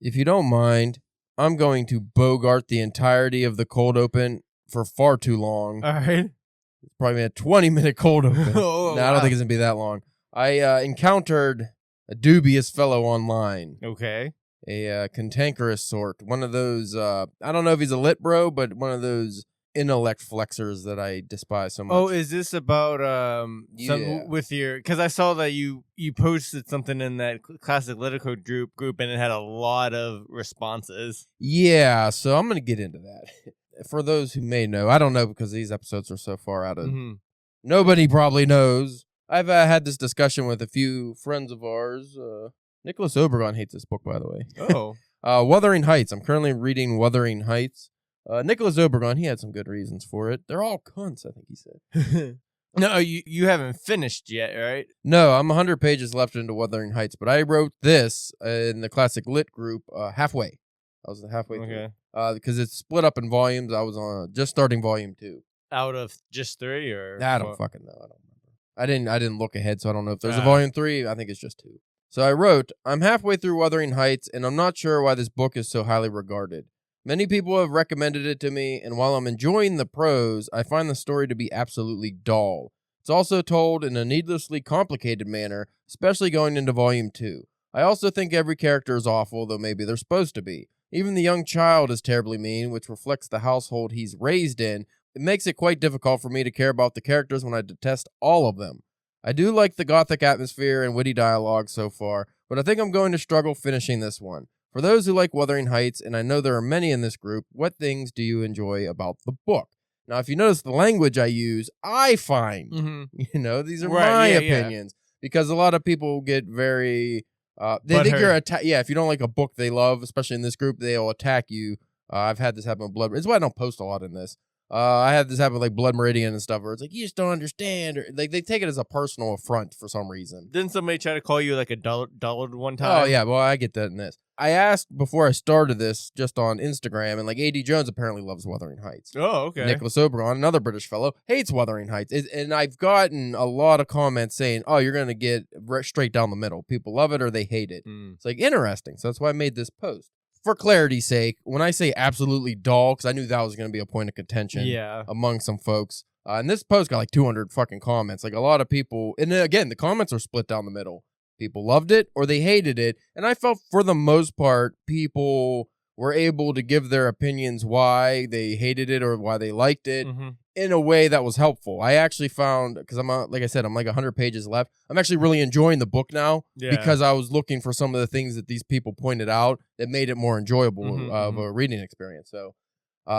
If you don't mind, I'm going to bogart the entirety of the cold open for far too long. All right. It's probably a 20-minute cold open. Oh, I don't think it's going to be that long. I encountered a dubious fellow online. Okay. A cantankerous sort. One of those, I don't know if he's a lit bro, but one of those intellect flexors that I despise so much. Oh, is this about Yeah. with your? Because I saw that you posted something in that classic Litico group, and it had a lot of responses. Yeah, so I'm going to get into that. For those who may know, I don't know because these episodes are so far out of... Nobody probably knows. I've had this discussion with a few friends of ours. Nicholas Obregon hates this book, by the way. Oh. Wuthering Heights. I'm currently reading Wuthering Heights. Nicholas Obregon, he had some good reasons for it. They're all cunts, I think he said. No, you haven't finished yet, right? No, I'm 100 pages left into Wuthering Heights, but I wrote this in the classic lit group halfway. I was halfway through. Because it's split up in volumes. I was on just starting volume 2. Out of just 3, or I don't fucking know. I don't remember. I didn't look ahead, so I don't know if there's a volume 3. I think it's just 2. So I wrote, I'm halfway through Wuthering Heights, and I'm not sure why this book is so highly regarded. Many people have recommended it to me, and while I'm enjoying the prose, I find the story to be absolutely dull. It's also told in a needlessly complicated manner, especially going into volume 2. I also think every character is awful, though maybe they're supposed to be. Even the young child is terribly mean, which reflects the household he's raised in. It makes it quite difficult for me to care about the characters when I detest all of them. I do like the gothic atmosphere and witty dialogue so far, but I think I'm going to struggle finishing this one. For those who like Wuthering Heights, and I know there are many in this group, what things do you enjoy about the book? Now, if you notice the language I use, I find, these are my opinions, because a lot of people get very... they think you're if you don't like a book they love, especially in this group, they'll attack you. I've had this happen with Blood. It's why I don't post a lot in this. I had this happen with like Blood Meridian and stuff, where it's like you just don't understand, or like they take it as a personal affront for some reason. Didn't somebody try to call you like a dullard one time? Oh yeah, well I get that in this. I asked before I started this just on Instagram, and like A.D. Jones apparently loves Wuthering Heights. Oh, okay. Nicholas Obregon, another British fellow, hates Wuthering Heights, and I've gotten a lot of comments saying, "Oh, you're gonna get straight down the middle. People love it or they hate it." It's like interesting, so that's why I made this post. For clarity's sake, when I say absolutely dull, because I knew that was going to be a point of contention among some folks, and this post got like 200 fucking comments. Like a lot of people, and again, the comments are split down the middle. People loved it or they hated it, and I felt for the most part, people were able to give their opinions why they hated it or why they liked it in a way that was helpful. I actually found, because like I said, I'm like 100 pages left. I'm actually really enjoying the book now because I was looking for some of the things that these people pointed out that made it more enjoyable of a reading experience. So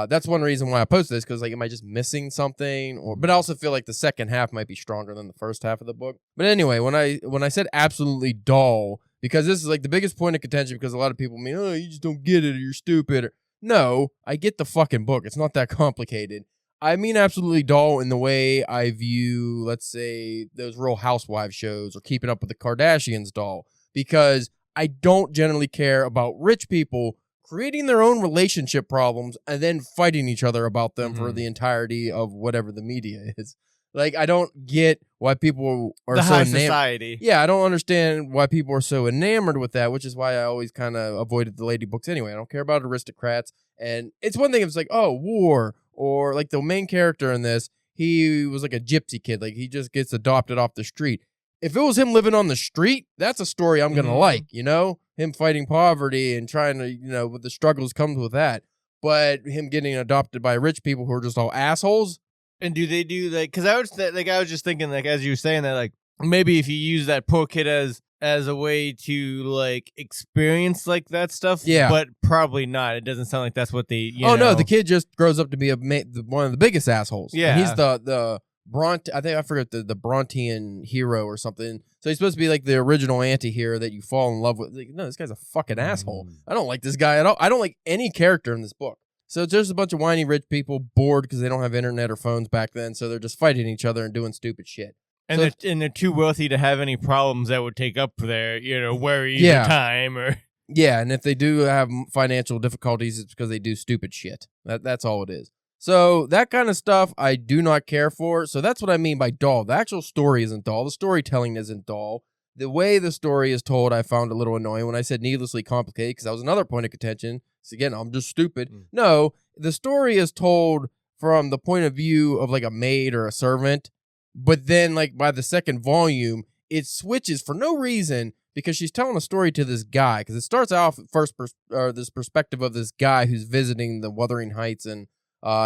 that's one reason why I posted this, because like, am I just missing something? But I also feel like the second half might be stronger than the first half of the book. But anyway, when I said absolutely dull, because this is like the biggest point of contention, because a lot of people mean, oh, you just don't get it or you're stupid. No, I get the fucking book. It's not that complicated. I mean absolutely dull in the way I view, let's say, those Real Housewives shows or Keeping Up with the Kardashians dull, because I don't generally care about rich people creating their own relationship problems and then fighting each other about them for the entirety of whatever the media is. Like, I don't get why people are so high society. Yeah, I don't understand why people are so enamored with that, which is why I always kind of avoided the lady books anyway. I don't care about aristocrats. And it's one thing if it's like, oh, war, or like the main character in this, he was like a gypsy kid. Like, he just gets adopted off the street. If it was him living on the street, that's a story I'm going to like, him fighting poverty and trying to, with the struggles comes with that. But him getting adopted by rich people who are just all assholes. And do they do like, because I was just thinking, like, as you were saying that, like, maybe if you use that poor kid as a way to like experience like that stuff, but probably not. It doesn't sound like that's what they. No, the kid just grows up to be one of the biggest assholes. Yeah, and he's the Bronte. I think I forget the Brontean hero or something. So he's supposed to be like the original anti-hero that you fall in love with. Like, no, this guy's a fucking asshole. I don't like this guy at all. I don't like any character in this book. So it's just a bunch of whiny rich people bored because they don't have internet or phones back then, so they're just fighting each other and doing stupid shit. And they're too wealthy to have any problems that would take up their, worries or time. Yeah, and if they do have financial difficulties, it's because they do stupid shit. That's all it is. So that kind of stuff I do not care for. So that's what I mean by dull. The actual story isn't dull. The storytelling isn't dull. the way the story is told, I found a little annoying when I said needlessly complicated, because that was another point of contention. So again, I'm just stupid. No, the story is told from the point of view of like a maid or a servant, but then like by the second volume, it switches for no reason, because she's telling a story to this guy, because it starts off first this perspective of this guy who's visiting the Wuthering Heights, and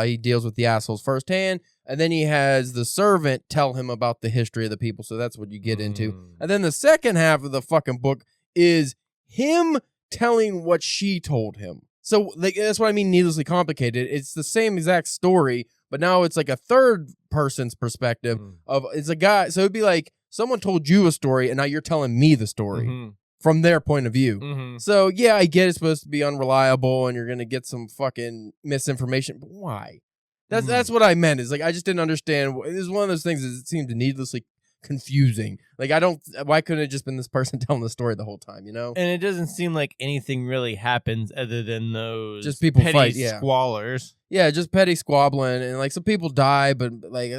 he deals with the assholes firsthand, and then he has the servant tell him about the history of the people, so that's what you get into. And then the second half of the fucking book is him telling what she told him. So like, that's what I mean needlessly complicated. It's the same exact story, but now it's like a third person's perspective of, it's a guy, so it'd be like someone told you a story, and now you're telling me the story from their point of view. So yeah, I get it's supposed to be unreliable, and you're going to get some fucking misinformation, but why? That's what I meant. Is like, I just didn't understand. This is one of those things that it seemed needlessly confusing. Like, why couldn't it just been this person telling the story the whole time, you know? And it doesn't seem like anything really happens other than those just people petty fight, squallers. Yeah, just petty squabbling, and like some people die, but like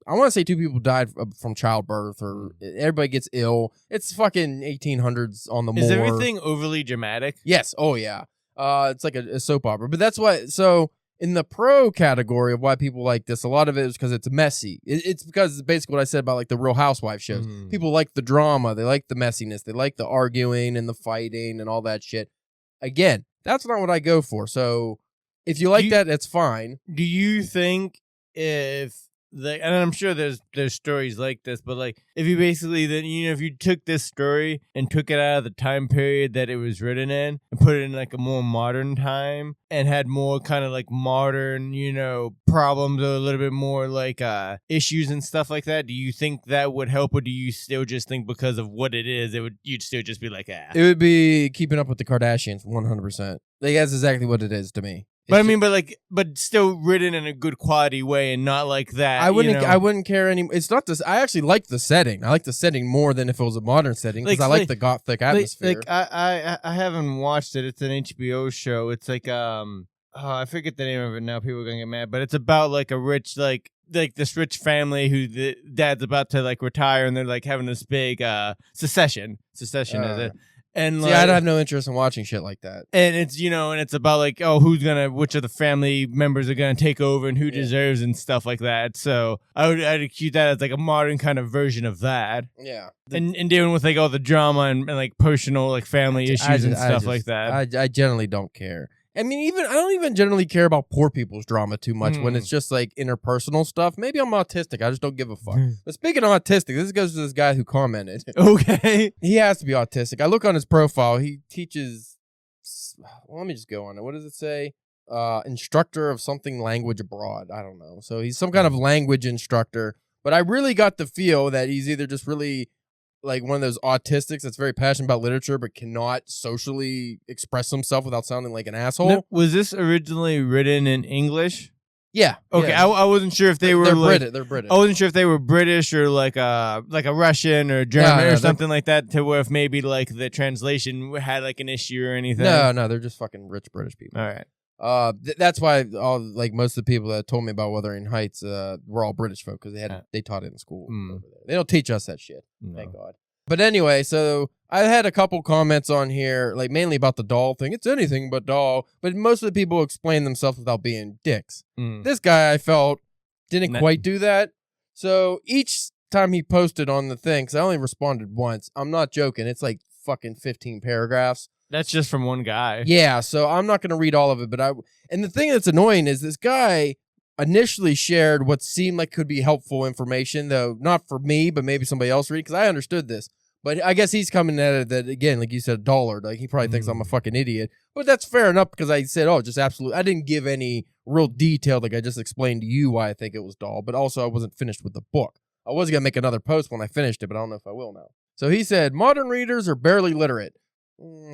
I want to say 2 people died from childbirth, or everybody gets ill. It's fucking 1800s on the moor. Is everything overly dramatic? Yes. Oh yeah. It's like a soap opera, but that's why. So in the pro category of why people like this, a lot of it is because it's messy. It's because it's basically what I said about like the Real Housewives shows. People like the drama. They like the messiness. They like the arguing and the fighting and all that shit. Again, that's not what I go for. So if you like that, that's fine. Do you think if... and I'm sure there's stories like this, but like if you basically then if you took this story and took it out of the time period that it was written in and put it in like a more modern time and had more kind of like modern problems, or a little bit more like issues and stuff like that, do you think that would help, or do you still just think because of what it is, you'd still just be like It would be Keeping Up with the Kardashians 100%. Like, that's exactly what it is to me. But still written in a good quality way, and not like that. I wouldn't care anymore. It's not this. I actually like the setting. I like the setting more than if it was a modern setting, because I like the gothic atmosphere. I haven't watched it. It's an HBO show. It's like I forget the name of it now. People are gonna get mad, but it's about like a rich like this rich family who the dad's about to like retire, and they're like having this big secession is it. And see, I'd have no interest in watching shit like that. And it's and it's about like, which of the family members are gonna take over and who deserves and stuff like that. So I'd accuse that as like a modern kind of version of that. Yeah. And dealing with like all the drama and like personal like family issues and stuff like that. I generally don't care. I mean, I don't even generally care about poor people's drama too much when it's just like interpersonal stuff. Maybe I'm autistic. I just don't give a fuck. But speaking of autistic, this goes to this guy who commented. Okay. He has to be autistic. I look on his profile. He teaches, let me just go on it. What does it say? Instructor of something language abroad. I don't know. So he's some kind of language instructor. But I really got the feel that he's either just really like one of those autistics that's very passionate about literature but cannot socially express himself without sounding like an asshole. No, was this originally written in English? Yeah. Okay, yeah. I wasn't sure if they're British. They're British. I wasn't sure if they were British or like a Russian or German or something like that, to where if maybe like the translation had like an issue or anything. No, they're just fucking rich British people. All right. That's why most of the people that told me about Wuthering Heights were all British folk, because they taught it in school. They don't teach us that shit. No. Thank God. But anyway, so I had a couple comments on here, like mainly about the doll thing. It's anything but doll, but most of the people explain themselves without being dicks. This guy, I felt, didn't quite do that. So each time he posted on the thing, because I only responded once, I'm not joking, it's like fucking 15 paragraphs. That's just from one guy. Yeah, so I'm not going to read all of it, but and the thing that's annoying is this guy initially shared what seemed like could be helpful information, though not for me, but maybe somebody else read, because I understood this. But I guess he's coming at it that, again, like you said, $1. Like, he probably thinks I'm a fucking idiot. But that's fair enough, because I said, just absolutely. I didn't give any real detail. Like, I just explained to you why I think it was dull. But also, I wasn't finished with the book. I was going to make another post when I finished it, but I don't know if I will now. So he said, modern readers are barely literate.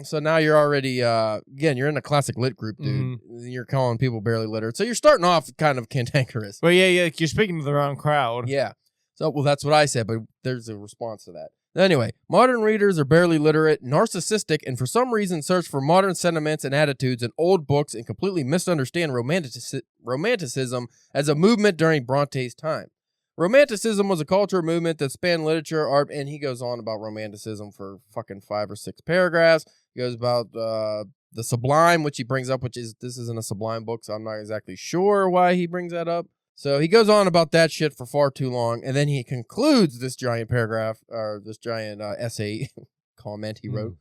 So now you're already, again, you're in a classic lit group, dude. You're calling people barely literate. So you're starting off kind of cantankerous. Well, yeah, you're speaking to the wrong crowd. Yeah. So, well, that's what I said, but there's a response to that. Anyway, modern readers are barely literate, narcissistic, and for some reason search for modern sentiments and attitudes in old books and completely misunderstand romanticism as a movement during Bronte's time. Romanticism was a cultural movement that spanned literature, art, and he goes on about Romanticism for fucking 5 or 6 paragraphs. He goes about the Sublime, which he brings up, this isn't a Sublime book, so I'm not exactly sure why he brings that up. So he goes on about that shit for far too long, and then he concludes this giant paragraph, or this giant essay comment he wrote.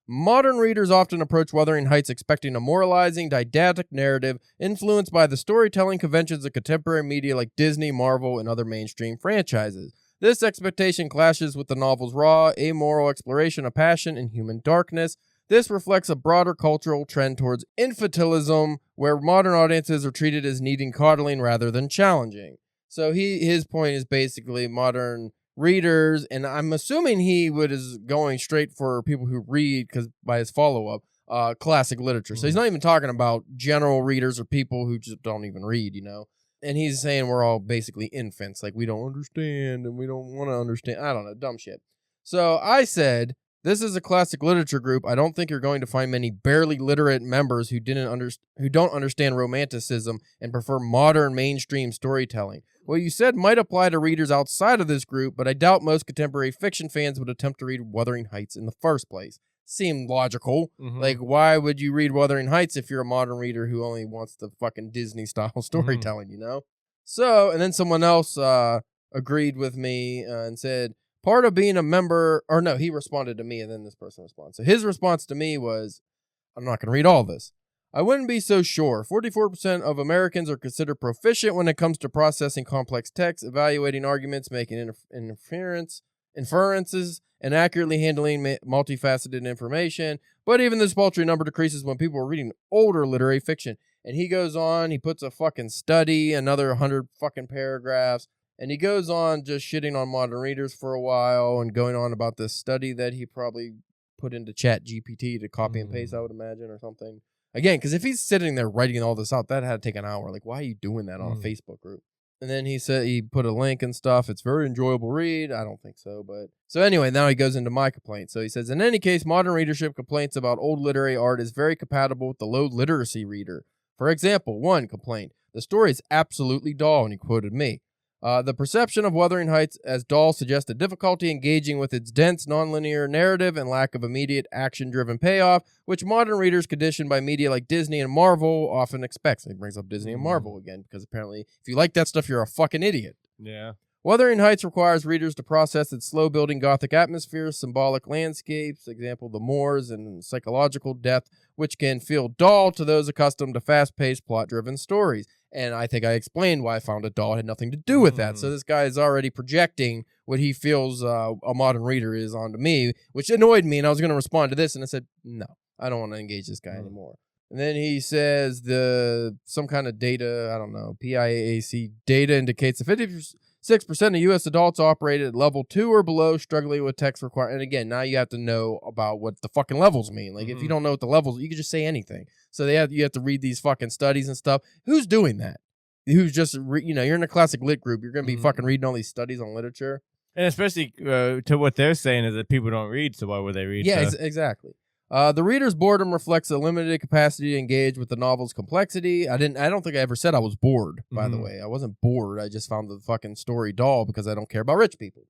Modern readers often approach Wuthering Heights expecting a moralizing, didactic narrative influenced by the storytelling conventions of contemporary media like Disney, Marvel, and other mainstream franchises. This expectation clashes with the novel's raw, amoral exploration of passion and human darkness. This reflects a broader cultural trend towards infantilism, where modern audiences are treated as needing coddling rather than challenging. So his point is basically modern readers, and I'm assuming he is going straight for people who read, because by his follow-up, classic literature. So he's not even talking about general readers or people who just don't even read, And he's saying we're all basically infants, like we don't understand and we don't want to understand. I don't know, dumb shit. So I said, this is a classic literature group. I don't think you're going to find many barely literate members who don't understand Romanticism and prefer modern mainstream storytelling. What you said might apply to readers outside of this group, but I doubt most contemporary fiction fans would attempt to read Wuthering Heights in the first place. Seemed logical. Like, why would you read Wuthering Heights if you're a modern reader who only wants the fucking Disney-style storytelling, So, and then someone else agreed with me and said, part of being a member, or no, he responded to me, and then this person responded. So his response to me was, I'm not going to read all this. I wouldn't be so sure. 44% of Americans are considered proficient when it comes to processing complex text, evaluating arguments, making inferences, and accurately handling multifaceted information. But even this paltry number decreases when people are reading older literary fiction. And he goes on, he puts a fucking study, another 100 fucking paragraphs, and he goes on just shitting on modern readers for a while and going on about this study that he probably put into Chat GPT to copy and paste, I would imagine, or something. Again, because if he's sitting there writing all this out, that had to take an hour. Like, why are you doing that on a Facebook group? And then he said he put a link and stuff. It's a very enjoyable read. I don't think so, but... So anyway, now he goes into my complaint. So he says, in any case, modern readership complaints about old literary art is very compatible with the low literacy reader. For example, one complaint, the story is absolutely dull, and he quoted me. The perception of Wuthering Heights as dull suggests a difficulty engaging with its dense, nonlinear narrative and lack of immediate action-driven payoff, which modern readers conditioned by media like Disney and Marvel often expect. So he brings up Disney and Marvel again, because apparently if you like that stuff, you're a fucking idiot. Yeah. Wuthering Heights requires readers to process its slow-building Gothic atmosphere, symbolic landscapes, example the moors, and psychological depth, which can feel dull to those accustomed to fast-paced, plot-driven stories. And I think I explained why I found it dull. It had nothing to do with that. So this guy is already projecting what he feels a modern reader is onto me, which annoyed me, and I was going to respond to this, and I said, no, I don't want to engage this guy anymore. And then he says some kind of data, I don't know, PIAAC data indicates that 56% of U.S. adults operate at level 2 or below, struggling with text requirements. And again, now you have to know about what the fucking levels mean. Like, if you don't know what the levels, you can just say anything. So you have to read these fucking studies and stuff. Who's doing that? Who's just, you're in a classic lit group. You're going to be fucking reading all these studies on literature. And especially to what they're saying is that people don't read, so why would they read? Yeah, exactly. The reader's boredom reflects a limited capacity to engage with the novel's complexity. I don't think I ever said I was bored, by the way. I wasn't bored. I just found the fucking story dull because I don't care about rich people.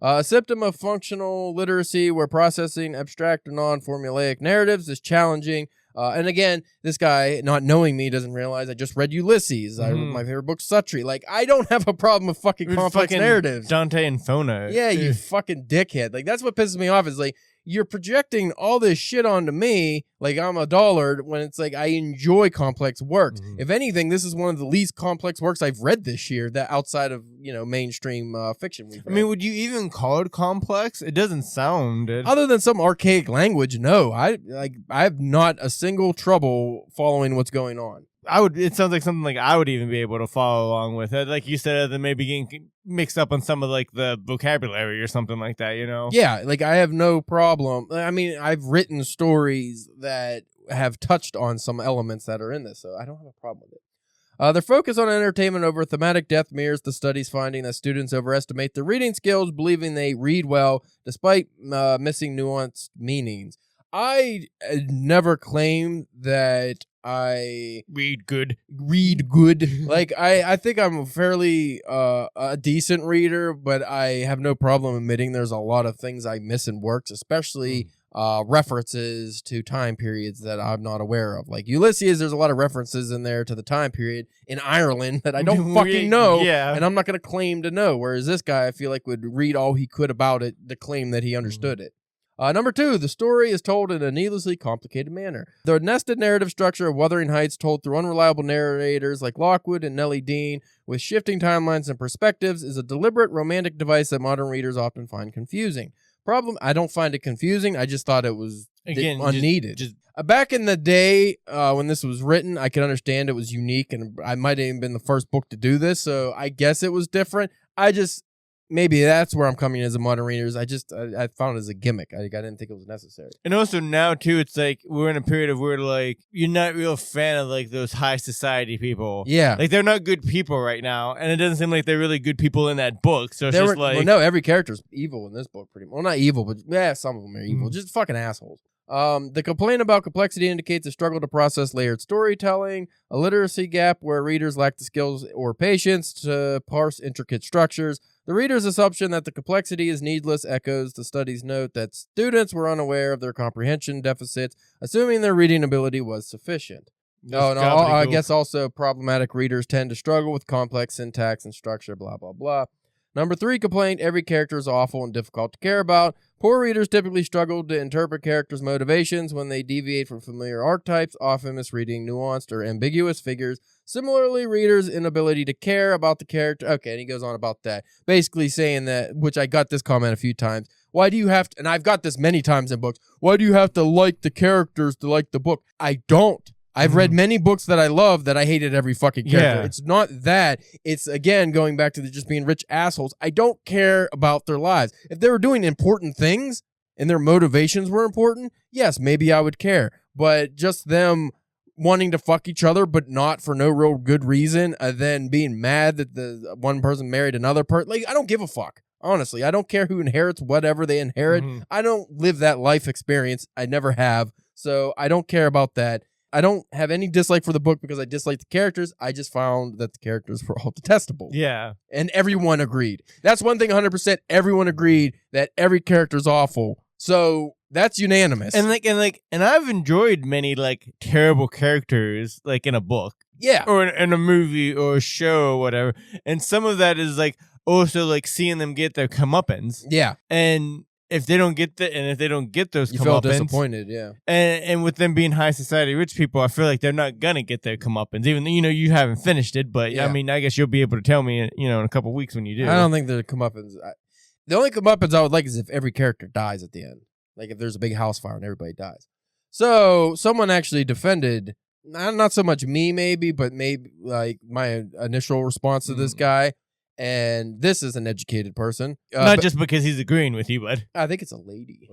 A symptom of functional literacy where processing abstract or non-formulaic narratives is challenging. And again, this guy, not knowing me, doesn't realize I just read Ulysses. My favorite book, Suttree. Like, I don't have a problem with fucking complex narratives. Dante Inferno. Yeah, you fucking dickhead. Like, that's what pisses me off is like, you're projecting all this shit onto me like I'm a dullard when it's like I enjoy complex works. If anything, this is one of the least complex works I've read this year that outside of, mainstream fiction we've read. I mean, would you even call it complex? It doesn't sound it. Other than some archaic language, no. I have not a single trouble following what's going on. It sounds like something like I would even be able to follow along with it. Like you said, then maybe getting mixed up on some of like the vocabulary or something like that, Yeah, like I have no problem. I mean, I've written stories that have touched on some elements that are in this, so I don't have a problem with it. Their focus on entertainment over thematic depth mirrors the study's finding that students overestimate their reading skills, believing they read well despite missing nuanced meanings. I never claim that I read good. Like, I think I'm a fairly a decent reader, but I have no problem admitting there's a lot of things I miss in works, especially references to time periods that I'm not aware of. Like Ulysses, there's a lot of references in there to the time period in Ireland that I don't fucking know, and I'm not going to claim to know. Whereas this guy, I feel like, would read all he could about it to claim that he understood it. Number 2, the story is told in a needlessly complicated manner. The nested narrative structure of Wuthering Heights, told through unreliable narrators like Lockwood and Nellie Dean, with shifting timelines and perspectives, is a deliberate romantic device that modern readers often find confusing. Problem, I don't find it confusing. I just thought it was unneeded. Back in the day when this was written, I could understand it was unique, and I might have even been the first book to do this, so I guess it was different. Maybe that's where I'm coming in as a modern reader. I found it as a gimmick. I didn't think it was necessary. And also now, too, it's like we're in a period of where, like, you're not a real fan of, like, those high society people. Yeah. Like, they're not good people right now, and it doesn't seem like they're really good people in that book. So it's just like... Well, no, every character's evil in this book, pretty much. Well, not evil, but yeah, some of them are evil. Just fucking assholes. The complaint about complexity indicates a struggle to process layered storytelling, a literacy gap where readers lack the skills or patience to parse intricate structures. The reader's assumption that the complexity is needless echoes the study's note that students were unaware of their comprehension deficits, assuming their reading ability was sufficient. I guess also problematic readers tend to struggle with complex syntax and structure, blah, blah, blah. Number 3 complaint, every character is awful and difficult to care about. Poor readers typically struggle to interpret characters' motivations when they deviate from familiar archetypes, often misreading nuanced or ambiguous figures. Similarly, readers' inability to care about the character... Okay, and he goes on about that. Basically saying that, which I got this comment a few times, why do you have to... And I've got this many times in books. Why do you have to like the characters to like the book? I don't. I've read many books that I love that I hated every fucking character. Yeah. It's not that. It's, again, going back to just being rich assholes. I don't care about their lives. If they were doing important things and their motivations were important, yes, maybe I would care. But just them wanting to fuck each other, but not for no real good reason, and then being mad that the one person married another person, like, I don't give a fuck. Honestly, I don't care who inherits whatever they inherit. I don't live that life experience. I never have. So I don't care about that. I don't have any dislike for the book because I dislike the characters. I just found that the characters were all detestable. Yeah. And everyone agreed. That's one thing 100%. Everyone agreed that every character is awful. So that's unanimous. And I've enjoyed many like terrible characters like in a book. Yeah. Or in a movie or a show or whatever. And some of that is like also like seeing them get their comeuppance. Yeah. And if they don't get those you feel disappointed, yeah. And with them being high society rich people, I feel like they're not gonna get their comeuppance, even though you haven't finished it. But yeah. I mean, I guess you'll be able to tell me, in a couple weeks when you do. I don't think the comeuppance. The only comeuppance I would like is if every character dies at the end, like if there's a big house fire and everybody dies. So someone actually defended, not so much me maybe, but maybe like my initial response to this guy. And this is an educated person. Not just because he's agreeing with you, but I think it's a lady.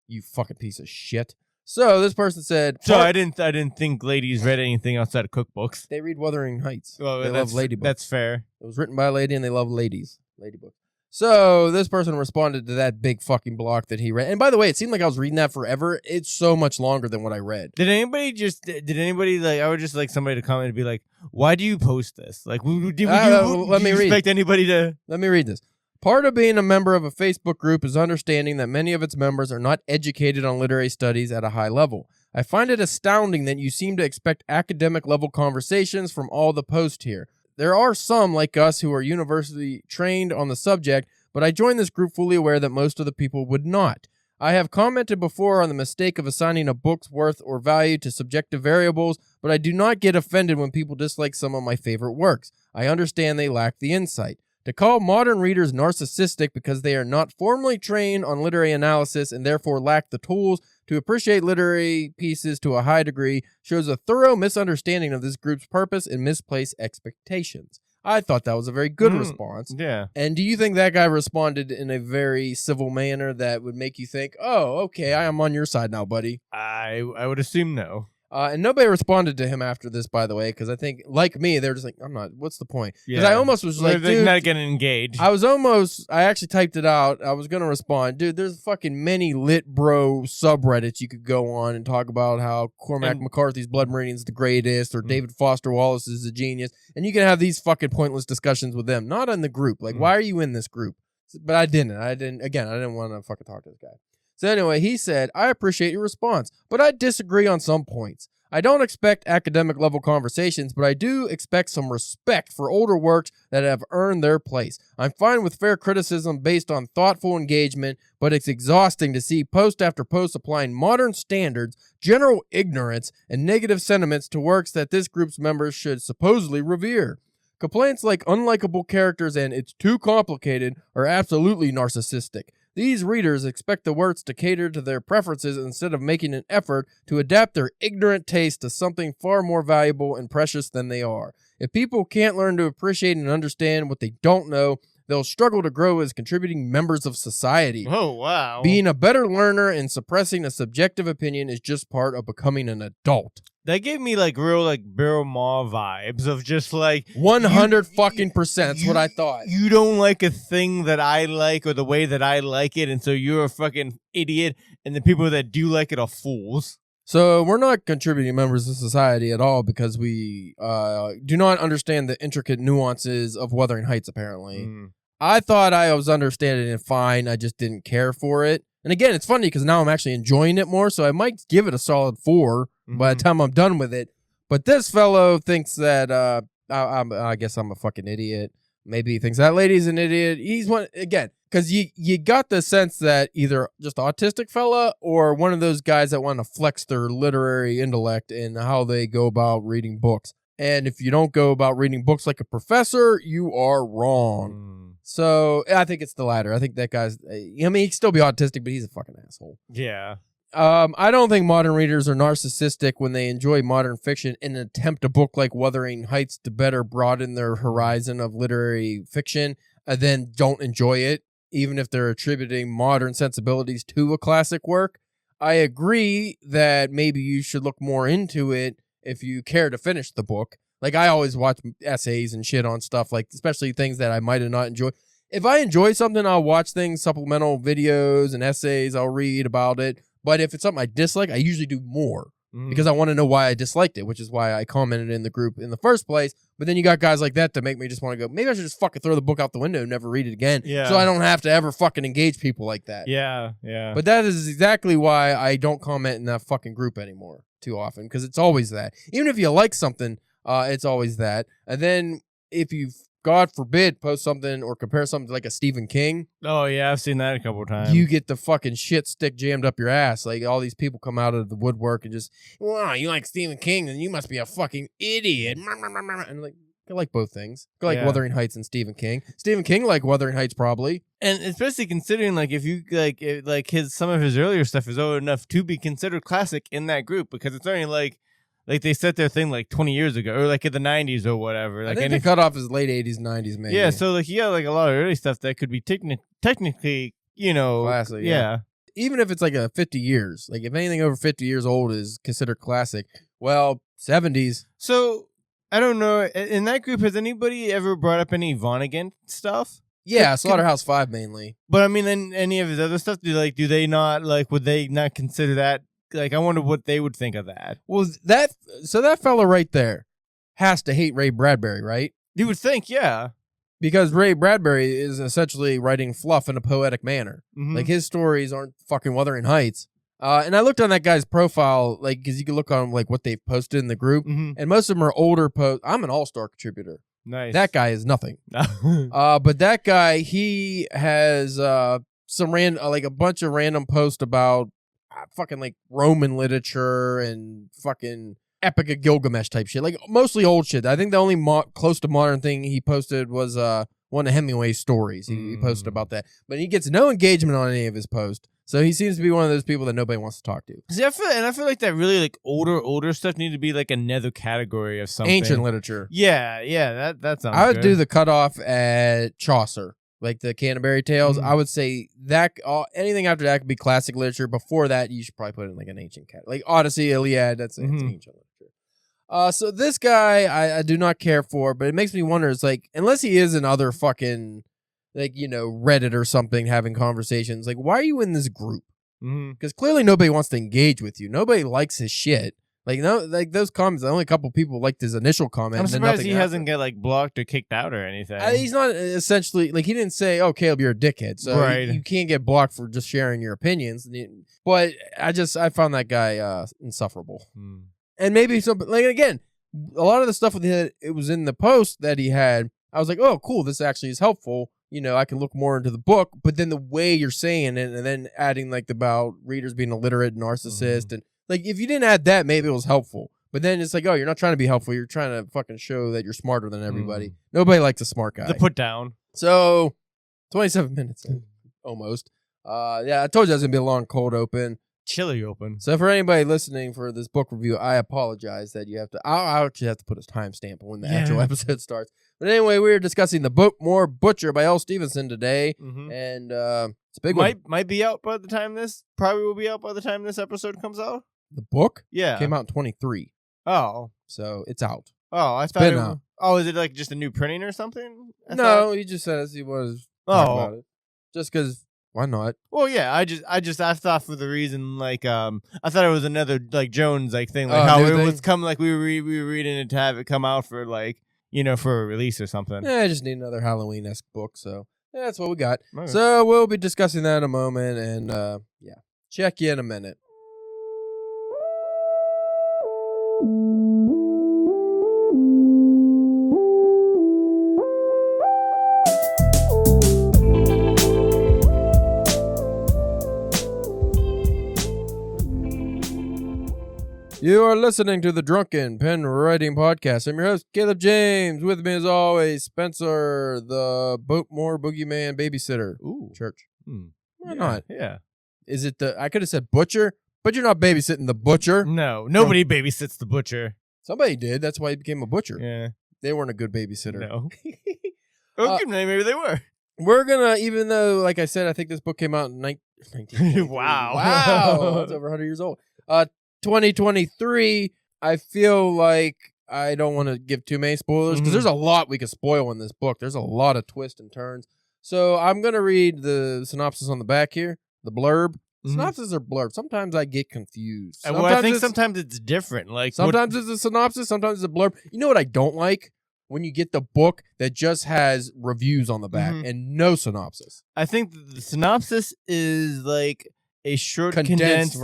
You fucking piece of shit. So this person said... So I didn't think ladies read anything outside of cookbooks. They read Wuthering Heights. Well, they love lady books. That's fair. It was written by a lady and they love ladies. Lady books. So this person responded to that big fucking block that he read. And by the way, it seemed like I was reading that forever. It's so much longer than what I read. Did anybody like, I would just like somebody to comment and be like, why do you post this? Like, would you expect anybody to... Let me read this. Part of being a member of a Facebook group is understanding that many of its members are not educated on literary studies at a high level. I find it astounding that you seem to expect academic level conversations from all the posts here. There are some like us who are university trained on the subject, but I joined this group fully aware that most of the people would not. I have commented before on the mistake of assigning a book's worth or value to subjective variables, but I do not get offended when people dislike some of my favorite works. I understand they lack the insight. To call modern readers narcissistic because they are not formally trained on literary analysis and therefore lack the tools to appreciate literary pieces to a high degree shows a thorough misunderstanding of this group's purpose and misplaced expectations. I thought that was a very good response. Yeah. And do you think that guy responded in a very civil manner that would make you think, oh, okay, I am on your side now, buddy? I would assume no. And nobody responded to him after this, by the way, because I think, like me, they're just like, I'm not, what's the point? Because I almost was like, dude, not getting engaged. I actually typed it out. I was going to respond. Dude, there's fucking many lit bro subreddits you could go on and talk about how Cormac McCarthy's Blood Meridian's the greatest, or David Foster Wallace is a genius. And you can have these fucking pointless discussions with them, not in the group. Like, why are you in this group? But I didn't want to fucking talk to this guy. So anyway, he said, I appreciate your response, but I disagree on some points. I don't expect academic level conversations, but I do expect some respect for older works that have earned their place. I'm fine with fair criticism based on thoughtful engagement, but it's exhausting to see post after post applying modern standards, general ignorance, and negative sentiments to works that this group's members should supposedly revere. Complaints like unlikable characters and it's too complicated are absolutely narcissistic. These readers expect the works to cater to their preferences instead of making an effort to adapt their ignorant taste to something far more valuable and precious than they are. If people can't learn to appreciate and understand what they don't know, they'll struggle to grow as contributing members of society. Oh, wow. Being a better learner and suppressing a subjective opinion is just part of becoming an adult. That gave me like real like Barrel Maw vibes of just like 100% that's what I thought. You don't like a thing that I like or the way that I like it, and so you're a fucking idiot, and the people that do like it are fools. So we're not contributing members of society at all because we do not understand the intricate nuances of Wuthering Heights, apparently. I thought I was understanding it fine. I just didn't care for it. And again, it's funny because now I'm actually enjoying it more, so I might give it a solid 4 by the time I'm done with it. But this fellow thinks that I guess I'm a fucking idiot. Maybe he thinks that lady's an idiot. He's one again because you got the sense that either just autistic fella or one of those guys that want to flex their literary intellect and how they go about reading books. And if you don't go about reading books like a professor, you are wrong. So I think it's the latter. I think that guy's, I mean, he can still be autistic, but he's a fucking asshole. Yeah. I don't think modern readers are narcissistic when they enjoy modern fiction and attempt a book like Wuthering Heights to better broaden their horizon of literary fiction, and then don't enjoy it, even if they're attributing modern sensibilities to a classic work. I agree that maybe you should look more into it if you care to finish the book. Like, I always watch essays and shit on stuff, like, especially things that I might have not enjoyed. If I enjoy something, I'll watch things, supplemental videos and essays. I'll read about it. But if it's something I dislike, I usually do more because I want to know why I disliked it, which is why I commented in the group in the first place. But then you got guys like that to make me just want to go, maybe I should just fucking throw the book out the window and never read it again. Yeah. So I don't have to ever fucking engage people like that. Yeah, yeah. But that is exactly why I don't comment in that fucking group anymore too often, because it's always that. Even if you like something, it's always that. And then if you, God forbid, post something or compare something to like a Stephen King. Oh, yeah, I've seen that a couple of times. You get the fucking shit stick jammed up your ass. Like, all these people come out of the woodwork and just, wow, you like Stephen King, then you must be a fucking idiot. And like, I like both things. I like Wuthering Heights and Stephen King. Stephen King like Wuthering Heights probably. And especially considering, like, if you like his some of his earlier stuff is old enough to be considered classic in that group, because it's only like they set their thing like 20 years ago, or like in the 90s or whatever. Like, I think the cutoff is late 80s, 90s, maybe. Yeah, so like, yeah, like a lot of early stuff that could be technically, you know, classic. Yeah. Even if it's like a 50 years, like if anything over 50 years old is considered classic, well, 70s. So I don't know. In that group, has anybody ever brought up any Vonnegut stuff? Yeah, Slaughterhouse-5 mainly. But I mean, then any of his other stuff, do they not, like, would they not consider that? Like, I wonder what they would think of that. Well, that fella right there has to hate Ray Bradbury, right? You would think, yeah. Because Ray Bradbury is essentially writing fluff in a poetic manner. Mm-hmm. Like, his stories aren't fucking Wuthering Heights. And I looked on that guy's profile, like, because you can look on, like, what they've posted in the group. Mm-hmm. And most of them are older posts. I'm an all-star contributor. Nice. That guy is nothing. But that guy, he has some like a bunch of random posts about fucking like Roman literature and fucking Epic of Gilgamesh type shit. Like mostly old shit. I think the only close to modern thing he posted was one of Hemingway's stories. He posted about that. But he gets no engagement on any of his posts. So he seems to be one of those people that nobody wants to talk to. See, I feel like that really like older stuff need to be like another category of something. Ancient literature. Yeah, that sounds I would good. do the cutoff at Chaucer. like the Canterbury Tales, I would say that anything after that could be classic literature. Before that, you should probably put it in like an ancient category. Like Odyssey, Iliad, that's it's ancient literature. So this guy, I do not care for, but it makes me wonder, it's like, unless he is in other fucking, like, Reddit or something having conversations, like, why are you in this group? Because clearly nobody wants to engage with you. Nobody likes his shit. Like, no, like those comments, only a couple people liked his initial comment. I'm surprised he hasn't get like blocked or kicked out or anything. He's not essentially, like, he didn't say, "Oh, Caleb, you're a dickhead." So you can't get blocked for just sharing your opinions. But I found that guy insufferable. And maybe something, like, again, a lot of the stuff it was in the post that he had, I was like, oh, cool, this actually is helpful. I can look more into the book. But then the way you're saying it, and then adding like about readers being illiterate, narcissist, and like, if you didn't add that, maybe it was helpful. But then it's like, oh, you're not trying to be helpful. You're trying to fucking show that you're smarter than everybody. Nobody likes a smart guy. The put down. So, 27 minutes in, almost. Yeah, I told you I was going to be a long, cold open. Chilly open. So for anybody listening for this book review, I apologize that you have to, I'll actually have to put a timestamp on when the actual episode starts. But anyway, we're discussing The Boatmore Butcher by L. Stephenson today. And it's a big one. Might be out by the time probably will be out by the time this episode comes out. The book? Yeah. Came out in 23. Oh. So it's out. Oh, I thought out. Oh, is it like just a new printing or something? No, he just said he was talking about it. Just because, why not? Well, yeah, I thought for the reason, like, I thought it was another, like, Jones, like, thing, like, how it was coming, like, we were reading it to have it come out for, like, for a release or something. Yeah, I just need another Halloween-esque book, so yeah, that's what we got. Okay. So we'll be discussing that in a moment, and, check you in a minute. You are listening to the Drunken Pen Writing Podcast. I'm your host, Caleb James. With me, as always, Spencer, the Boatmore Boogeyman babysitter. Ooh. Church. Why not? Yeah. Is it I could have said butcher, but you're not babysitting the butcher. No, nobody babysits the butcher. Somebody did. That's why he became a butcher. Yeah. They weren't a good babysitter. No. Okay, maybe they were. We're going to, even though, like I said, I think this book came out in 19. Wow. That's over 100 years old. 2023, I feel like I don't want to give too many spoilers because there's a lot we could spoil in this book. There's a lot of twists and turns. So I'm going to read the synopsis on the back here, the blurb. Synopsis or blurb. Sometimes I get confused. Well, I think sometimes it's different. Like sometimes it's a synopsis, sometimes it's a blurb. You know what I don't like? When you get the book that just has reviews on the back and no synopsis. I think the synopsis is like a short condensed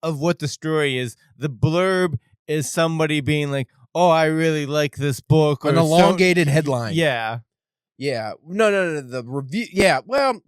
of what the story is. The blurb is somebody being like, "Oh, I really like this book," or an elongated headline. Yeah. No. The review. Yeah. Well,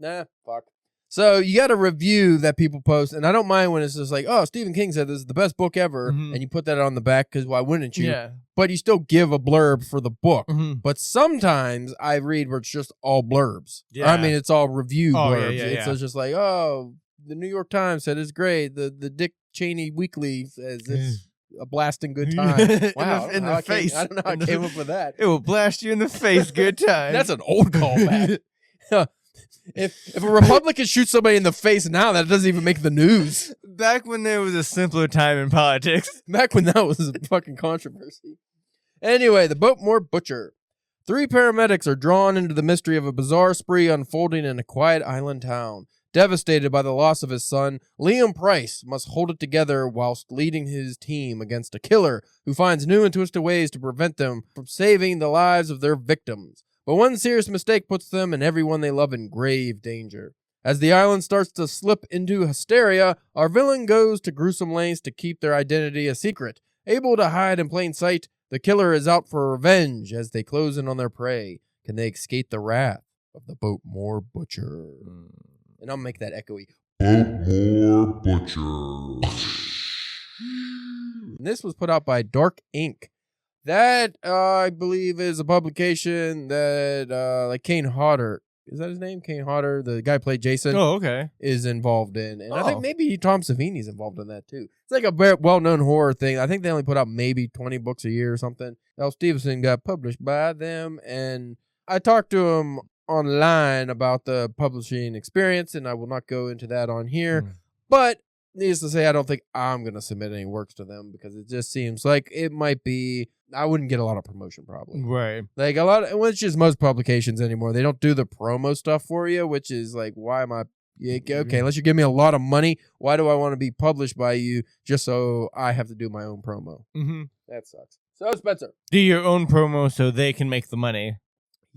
fuck. So you got a review that people post, and I don't mind when it's just like, "Oh, Stephen King said this is the best book ever," and you put that on the back because why wouldn't you? Yeah. But you still give a blurb for the book. But sometimes I read where it's just all blurbs. Yeah. I mean, it's all review blurbs. It's just like, oh, the New York Times said it's great. The Dick Cheney Weekly says it's a blasting good time. Wow. in the face. I don't know how I came up with that. It will blast you in the face. Good time. That's an old callback. If a Republican shoots somebody in the face now, that doesn't even make the news. Back when there was a simpler time in politics. Back when that was a fucking controversy. Anyway, the Boatmore Butcher. 3 paramedics are drawn into the mystery of a bizarre spree unfolding in a quiet island town. Devastated by the loss of his son, Liam Price must hold it together whilst leading his team against a killer who finds new and twisted ways to prevent them from saving the lives of their victims. But one serious mistake puts them and everyone they love in grave danger. As the island starts to slip into hysteria, our villain goes to gruesome lengths to keep their identity a secret. Able to hide in plain sight, the killer is out for revenge as they close in on their prey. Can they escape the wrath of the Boatmore Butcher? And I'll make that echoey. Boatmore Butcher. And this was put out by Dark Ink. That, I believe, is a publication that, like, Kane Hodder, is that his name? Kane Hodder, the guy who played Jason. Oh, okay. Is involved in. And I think maybe Tom Savini's involved in that, too. It's like a very well-known horror thing. I think they only put out maybe 20 books a year or something. L. Stephenson got published by them, and I talked to him online about the publishing experience, and I will not go into that on here. But needless to say, I don't think I'm going to submit any works to them because it just seems like it might be, I wouldn't get a lot of promotion probably. Right. Like a lot of, which is most publications anymore. They don't do the promo stuff for you, which is like, why am I, okay, unless you give me a lot of money, why do I want to be published by you just so I have to do my own promo? That sucks. So, Spencer. Do your own promo so they can make the money.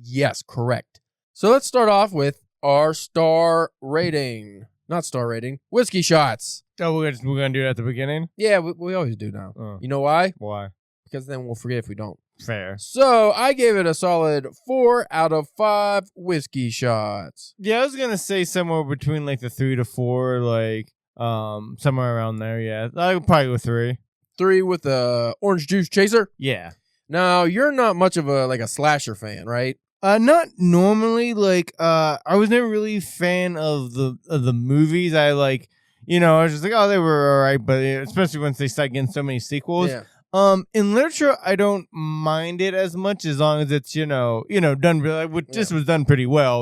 Yes, correct. So let's start off with our star rating. Not star rating. Whiskey shots. Oh, we're gonna do it at the beginning? Yeah, we always do now. You know why? Why? Because then we'll forget if we don't. Fair. So I gave it a solid 4 out of 5 whiskey shots. Yeah, I was gonna say somewhere between like the 3 to 4, like somewhere around there. Yeah, I would probably go 3. 3 with a orange juice chaser. Yeah. Now you're not much of a slasher fan, right? Not normally. Like, I was never really a fan of the movies. I like, I was just like, oh, they were all right, but especially once they start getting so many sequels. Yeah. In literature, I don't mind it as much as long as it's done. This was done pretty well.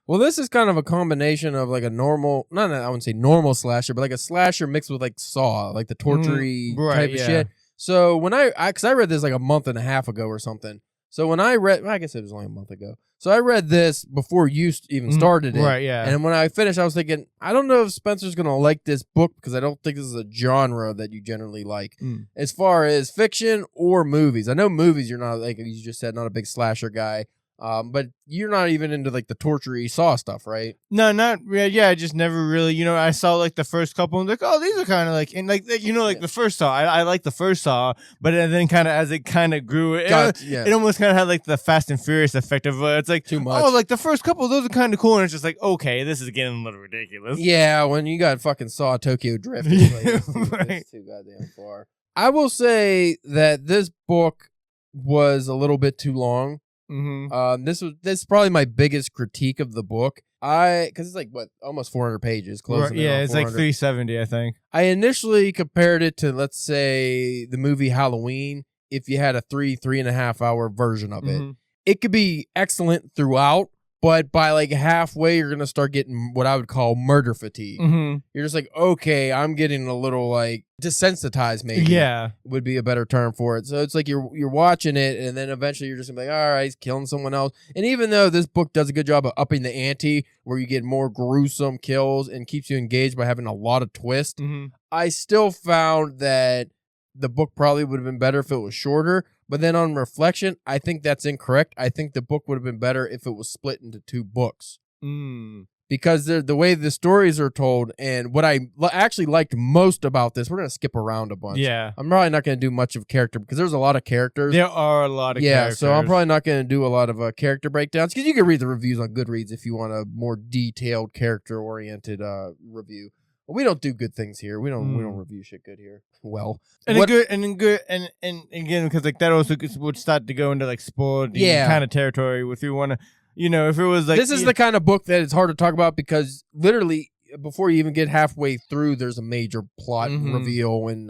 Well, this is kind of a combination of like a normal, I wouldn't say normal slasher, but like a slasher mixed with like Saw, like the torture-y type of shit. So when because I read this like a month and a half ago or something. So when I read, I guess it was only a month ago. So I read this before you even started it. Right, yeah. And when I finished, I was thinking, I don't know if Spencer's going to like this book because I don't think this is a genre that you generally like. As far as fiction or movies. I know movies, you're not, like you just said, not a big slasher guy. But you're not even into like the torture-y Saw stuff, right? No, not really. Yeah, I just never really, I saw like the first couple and like, oh, these are kind of like, and like the first Saw. I like the first Saw, but then kind of as it kind of grew, it almost kind of had like the Fast and Furious effect of it's like too much. Oh, like the first couple, those are kind of cool, and it's just like, okay, this is getting a little ridiculous. Yeah, when you got fucking Saw Tokyo Drift, it's too goddamn far. I will say that this book was a little bit too long. This is probably my biggest critique of the book. Because it's like almost 400 pages. Yeah, it's like 370, I think. I initially compared it to, let's say, the movie Halloween. If you had a 3.5 hour version of it, it could be excellent throughout. But by like halfway, you're gonna start getting what I would call murder fatigue. You're just like, okay, I'm getting a little like desensitized. Maybe would be a better term for it. So it's like you're watching it, and then eventually you're just gonna be like, all right, he's killing someone else. And even though this book does a good job of upping the ante, where you get more gruesome kills and keeps you engaged by having a lot of twists, I still found that the book probably would have been better if it was shorter. But then on reflection, I think that's incorrect. I think the book would have been better if it was split into 2 books. Because the way the stories are told, and what I actually liked most about this, we're going to skip around a bunch. Yeah. I'm probably not going to do much of character because there's a lot of characters. There are a lot of characters. So I'm probably not going to do a lot of character breakdowns because you can read the reviews on Goodreads if you want a more detailed, character-oriented review. We don't do good things here. We don't review shit good here. Well, and again, because like that also would start to go into like spoiled kind of territory. If you want to, if it was like this is the kind of book that it's hard to talk about because literally before you even get halfway through, there's a major plot reveal, and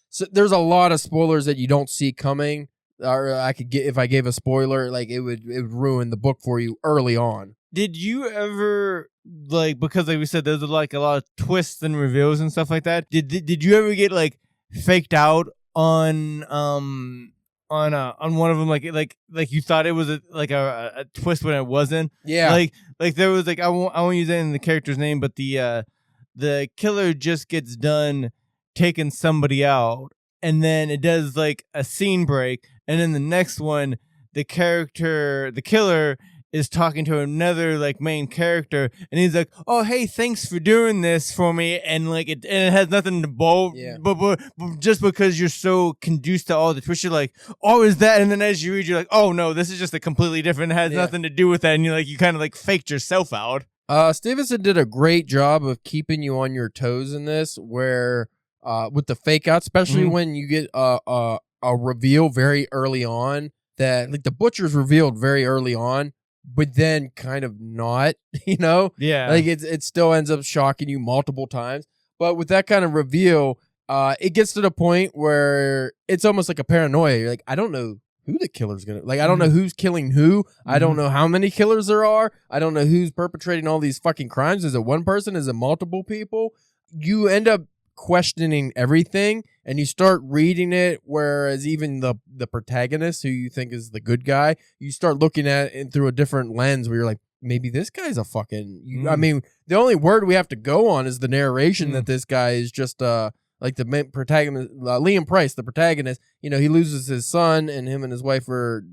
so there's a lot of spoilers that you don't see coming. Or I could get if I gave a spoiler, like it would ruin the book for you early on. Did you ever because like we said, there's like a lot of twists and reveals and stuff like that? Did you ever get like faked out on one of them like you thought it was a twist when it wasn't? Yeah. Like there was like I won't use any of the character's name, but the killer just gets done taking somebody out, and then it does like a scene break, and then the next one the killer is talking to another like main character, and he's like, "Oh, hey, thanks for doing this for me," and like it has nothing to but just because you're so conducive to all the twists, you're like, "Oh, is that?" And then as you read, you're like, "Oh no, this is just a completely different. It has nothing to do with that," and you kind of like faked yourself out. Stephenson did a great job of keeping you on your toes in this, where with the fake out, especially when you get a reveal very early on that like the butcher's revealed very early on. But then kind of not, Yeah. Like it still ends up shocking you multiple times. But with that kind of reveal, it gets to the point where it's almost like a paranoia. You're like, I don't know who the killer's gonna like. I don't know who's killing who. I don't know how many killers there are. I don't know who's perpetrating all these fucking crimes. Is it one person? Is it multiple people? You end up questioning everything, and you start reading it. Whereas even the protagonist, who you think is the good guy, you start looking at it through a different lens, where you're like, maybe this guy's a fucking. I mean, the only word we have to go on is the narration that this guy is just like the main protagonist, Liam Price, the protagonist, he loses his son, and him and his wife are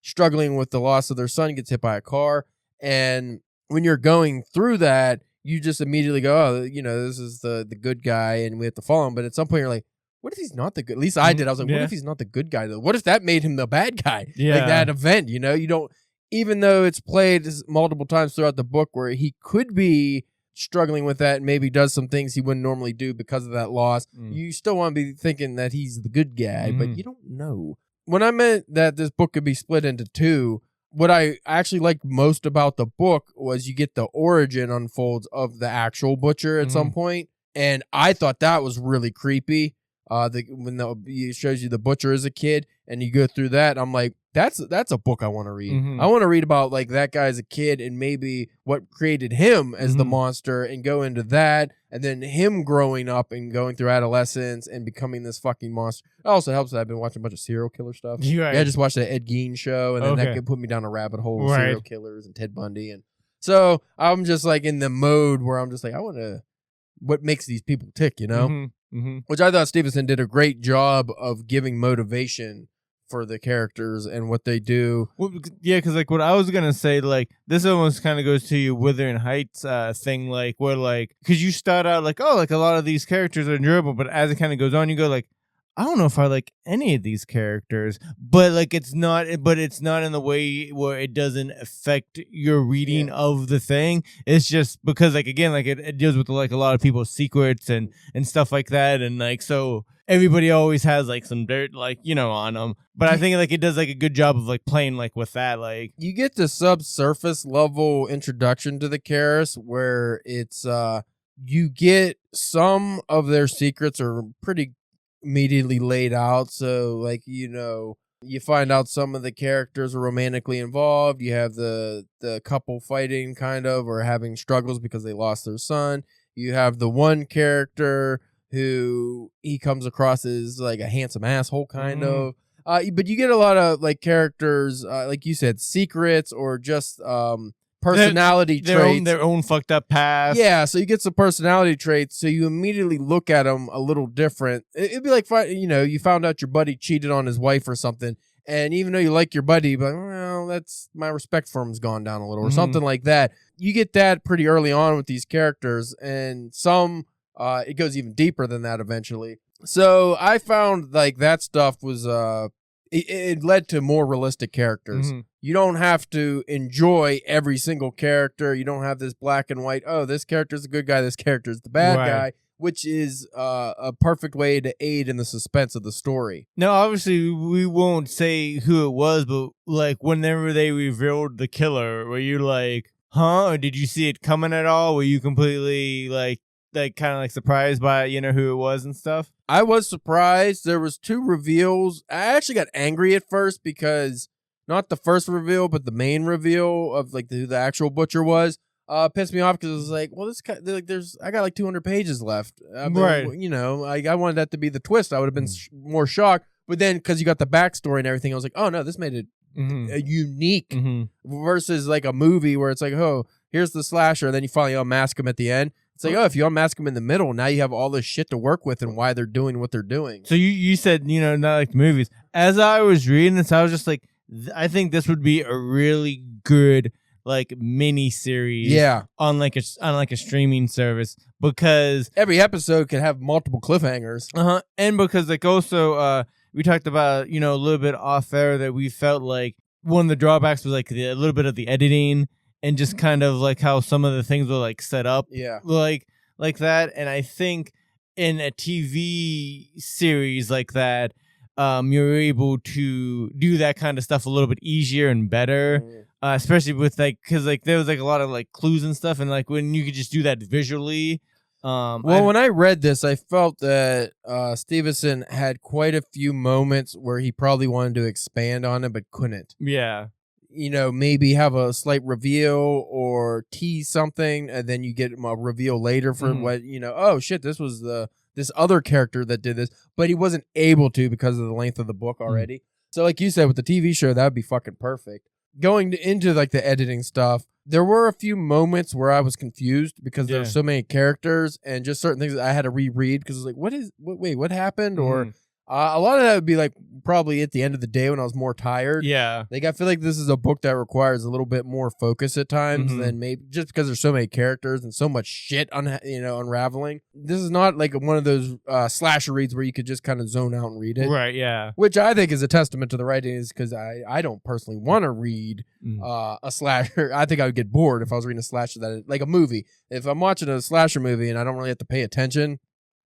struggling with the loss of their son. He gets hit by a car. And when you're going through that, you just immediately go, oh, this is the good guy, and we have to follow him. But at some point, you're like, what if he's not the good? At least I did. I was like, what if he's not the good guy, though? What if that made him the bad guy? Yeah. Like that event, you don't, even though it's played multiple times throughout the book where he could be struggling with that and maybe does some things he wouldn't normally do because of that loss, you still want to be thinking that he's the good guy, but you don't know. When I meant that this book could be split into two, what I actually liked most about the book was you get the origin unfolds of the actual butcher at some point, and I thought that was really creepy. It shows you the butcher as a kid, and you go through that, I'm like, that's a book I want to read. I want to read about like that guy as a kid and maybe what created him as the monster, and go into that, and then him growing up and going through adolescence and becoming this fucking monster. It also helps that I've been watching a bunch of serial killer stuff. Right. Yeah, I just watched the Ed Gein show, and then that could put me down a rabbit hole of serial killers and Ted Bundy, and so I'm just like in the mode where I'm just like, I want to, what makes these people tick, Which I thought Stephenson did a great job of giving motivation for the characters and what they do. Well, yeah, because like what I was gonna say, like this almost kind of goes to your Wuthering Heights thing, like where like because you start out like, oh, like a lot of these characters are enjoyable, but as it kind of goes on, you go like, I don't know if I like any of these characters, but like it's not in the way where it doesn't affect your reading of the thing. It's just because like again, like it deals with like a lot of people's secrets and stuff like that, and like so everybody always has like some dirt like on them. But I think like it does like a good job of like playing like with that. Like you get the subsurface level introduction to the Karis where it's you get some of their secrets are pretty immediately laid out. So like you find out some of the characters are romantically involved. You have the couple fighting kind of or having struggles because they lost their son. You have the one character who he comes across as like a handsome asshole kind of. But you get a lot of like characters, like you said, secrets or just personality traits. Their own fucked up past. Yeah, so you get some personality traits, so you immediately look at them a little different. It'd be like, you found out your buddy cheated on his wife or something, and even though you like your buddy, but well, that's my respect for him's gone down a little or something like that. You get that pretty early on with these characters, and some it goes even deeper than that eventually. So I found like that stuff was it led to more realistic characters. You don't have to enjoy every single character. You don't have this black and white, oh, this character's the good guy, this character's the bad guy, which is a perfect way to aid in the suspense of the story. Now, obviously, we won't say who it was, but like whenever they revealed the killer, were you like, huh? Or did you see it coming at all? Were you completely like kind of like surprised by who it was and stuff? I was surprised. There was two reveals. I actually got angry at first because not the first reveal, but the main reveal of like who the actual butcher was pissed me off because it was like, well, this guy, like, I got like 200 pages left. I wanted that to be the twist. I would have been more shocked. But then because you got the backstory and everything, I was like, oh no, this made it unique versus like a movie where it's like, oh, here's the slasher, and then you finally unmask him at the end. It's like, oh, if you unmask them in the middle, now you have all this shit to work with and why they're doing what they're doing. So you said, not like the movies. As I was reading this, I was just like, I think this would be a really good like mini series on like a streaming service, because every episode could have multiple cliffhangers. And because like also we talked about, a little bit off air that we felt like one of the drawbacks was like a little bit of the editing. And just kind of like how some of the things were like set up, like that. And I think in a TV series like that, you're able to do that kind of stuff a little bit easier and better, especially with like because like there was like a lot of like clues and stuff, and like when you could just do that visually. When I read this, I felt that Stephenson had quite a few moments where he probably wanted to expand on it, but couldn't. Yeah. Maybe have a slight reveal or tease something, and then you get a reveal later for what, oh shit, this was this other character that did this, but he wasn't able to because of the length of the book already. So like you said, with the TV show, that would be fucking perfect. Going into like the editing stuff, there were a few moments where I was confused because there were so many characters and just certain things that I had to reread because it was like, what happened? Or a lot of that would be like probably at the end of the day when I was more tired. Yeah. Like I feel like this is a book that requires a little bit more focus at times than maybe just because there's so many characters and so much shit unraveling. This is not like one of those slasher reads where you could just kind of zone out and read it. Right, yeah. Which I think is a testament to the writing is because I don't personally want to read a slasher. I think I would get bored if I was reading a slasher like a movie. If I'm watching a slasher movie and I don't really have to pay attention,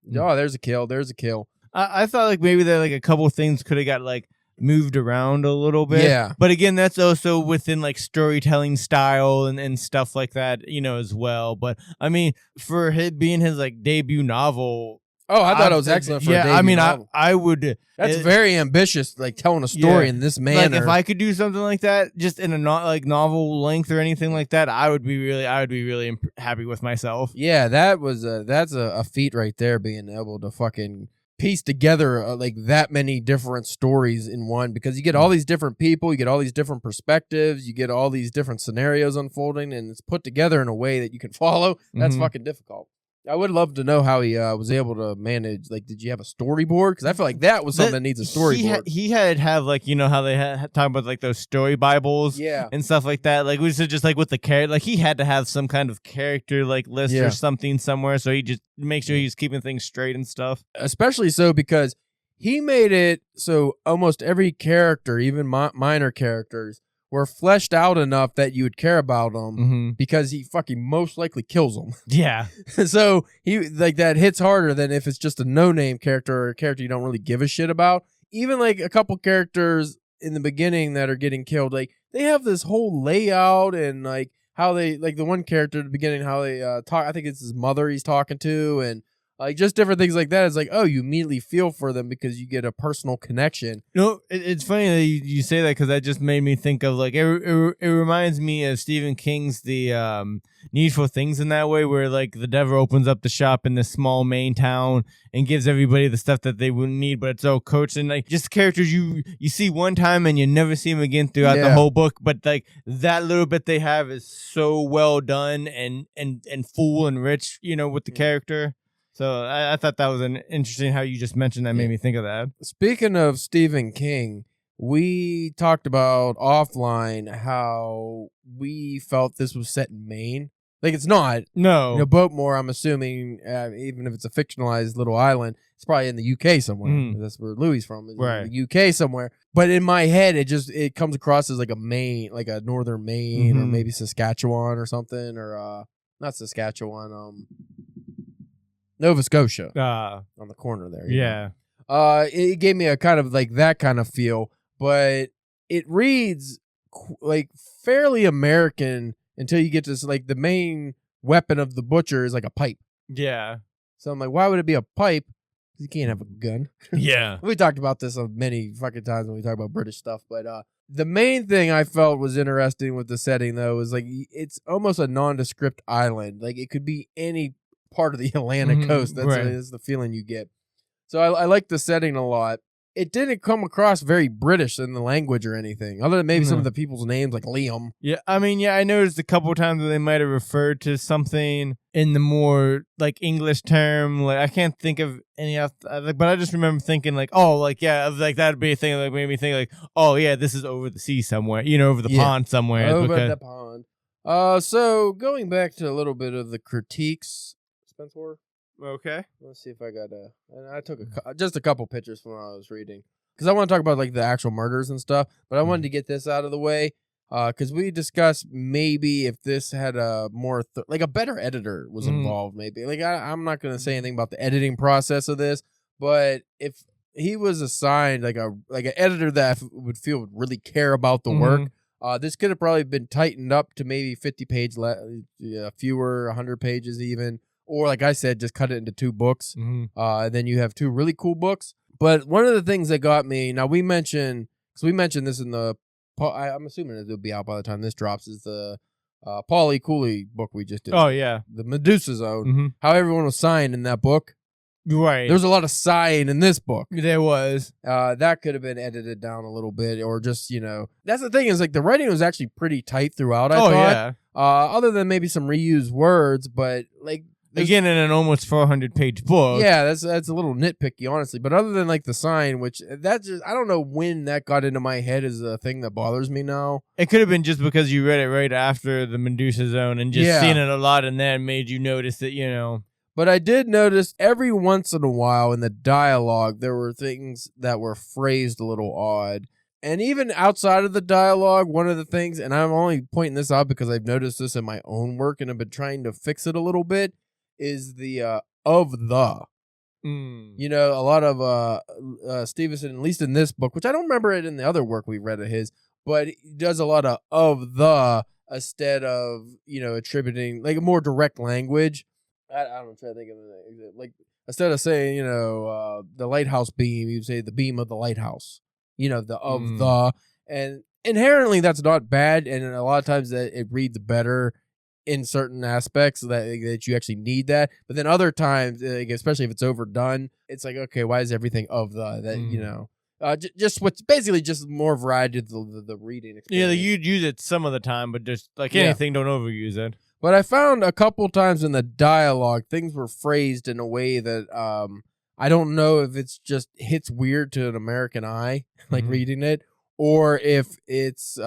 there's a kill, there's a kill. I thought like maybe that like a couple things could have got like moved around a little bit. Yeah. But again, that's also within like storytelling style and stuff like that, as well. But I mean, for it being his like debut novel. Oh, I thought it was excellent for a debut novel. I would. That's very ambitious, like telling a story in this manner. Like if I could do something like that, just in a not like novel length or anything like that, I would be really happy with myself. Yeah, that's a feat right there, being able to fucking piece together like that many different stories in one, because you get all these different people, you get all these different perspectives, you get all these different scenarios unfolding, and it's put together in a way that you can follow. That's fucking difficult. I would love to know how he was able to manage. Like, did you have a storyboard? Because I feel like that was something that needs a storyboard. He had like how they had talk about like those story Bibles, and stuff like that. Like, was it just like with the character? Like, he had to have some kind of character like list or something somewhere, so he just make sure he's keeping things straight and stuff. Especially so because he made it so almost every character, even minor characters, were fleshed out enough that you would care about them because he fucking most likely kills them. Yeah. So he like that hits harder than if it's just a no-name character or a character you don't really give a shit about. Even like a couple characters in the beginning that are getting killed, like they have this whole layout and like how they, like the one character at the beginning, how they talk. I think it's his mother he's talking to, and like just different things like that. It's like, oh, you immediately feel for them because you get a personal connection. It's funny that you say that, because that just made me think of like it reminds me of Stephen King's The Needful Things in that way, where like the devil opens up the shop in this small Maine town and gives everybody the stuff that they wouldn't need, but it's all coached, and like just characters you see one time and you never see them again throughout the whole book, but like that little bit they have is so well done and full and rich, with the character. So I thought that was an interesting how you just mentioned that, made me think of that. Speaking of Stephen King, we talked about offline how we felt this was set in Maine. Like, it's not. No. Boatmore, I'm assuming, even if it's a fictionalized little island, it's probably in the UK somewhere. That's where Louis from. It's in the UK somewhere. But in my head, it comes across as like a Maine, like a northern Maine, or maybe Saskatchewan or something, or not Saskatchewan, Nova Scotia on the corner there. Yeah. It gave me a kind of like that kind of feel, but it reads like fairly American until you get to like the main weapon of the butcher is like a pipe. Yeah. So I'm like, why would it be a pipe? Because you can't have a gun. Yeah. We talked about this many fucking times when we talk about British stuff, but the main thing I felt was interesting with the setting though is like it's almost a nondescript island. Like it could be any part of the Atlantic coast. That's the feeling you get. So I like the setting a lot. It didn't come across very British in the language or anything, other than maybe some of the people's names, like Liam. Yeah, I mean, I noticed a couple of times that they might have referred to something in the more like English term. Like I can't think of any else, but I just remember thinking like, oh, like like that'd be a thing. Like made me think like, oh yeah, this is over the sea somewhere, over the pond somewhere. Over the pond. So going back to a little bit of the critiques. Spencer. Okay. Let's see if I got and I took just a couple pictures from when I was reading, because I want to talk about like the actual murders and stuff, but I wanted to get this out of the way because we discussed maybe if this had a more like a better editor was involved, maybe like I'm not going to say anything about the editing process of this, but if he was assigned like an editor that would really care about the work, this could have probably been tightened up to maybe 50 page fewer, 100 pages even. Or like I said, just cut it into 2 books. Then you have 2 really cool books. But one of the things that got me, now we mentioned this in the, I'm assuming it'll be out by the time this drops, is the Paulie Cooley book we just did. Oh, yeah. The Medusa Zone. How everyone was sighing in that book. Right. There's a lot of sighing in this book. There was. That could have been edited down a little bit, or just, that's the thing is like the writing was actually pretty tight throughout, I thought. Yeah. Other than maybe some reused words, but like, again, in an almost 400-page book. Yeah, that's a little nitpicky, honestly. But other than like the sign, which that just, I don't know when that got into my head as a thing that bothers me now. It could have been just because you read it right after the Medusa Zone and just seen it a lot, and then made you notice that, But I did notice every once in a while in the dialogue, there were things that were phrased a little odd. And even outside of the dialogue, one of the things, and I'm only pointing this out because I've noticed this in my own work and I've been trying to fix it a little bit, is the of the. A lot of Stephenson, at least in this book, which I don't remember it in the other work we read of his, but he does a lot of the instead of, attributing like a more direct language. I'm trying to think of it. Like, instead of saying, the lighthouse beam, you would say the beam of the lighthouse. The of the. And inherently, that's not bad. And a lot of times that it reads better in certain aspects that you actually need that. But then other times, especially if it's overdone, it's like, okay, why is everything of the? That, just what's basically just more variety of the reading experience. Yeah, you'd use it some of the time, but just like anything, don't overuse it. But I found a couple times in the dialogue, things were phrased in a way that I don't know if it's just hits weird to an American eye, like reading it, or if it's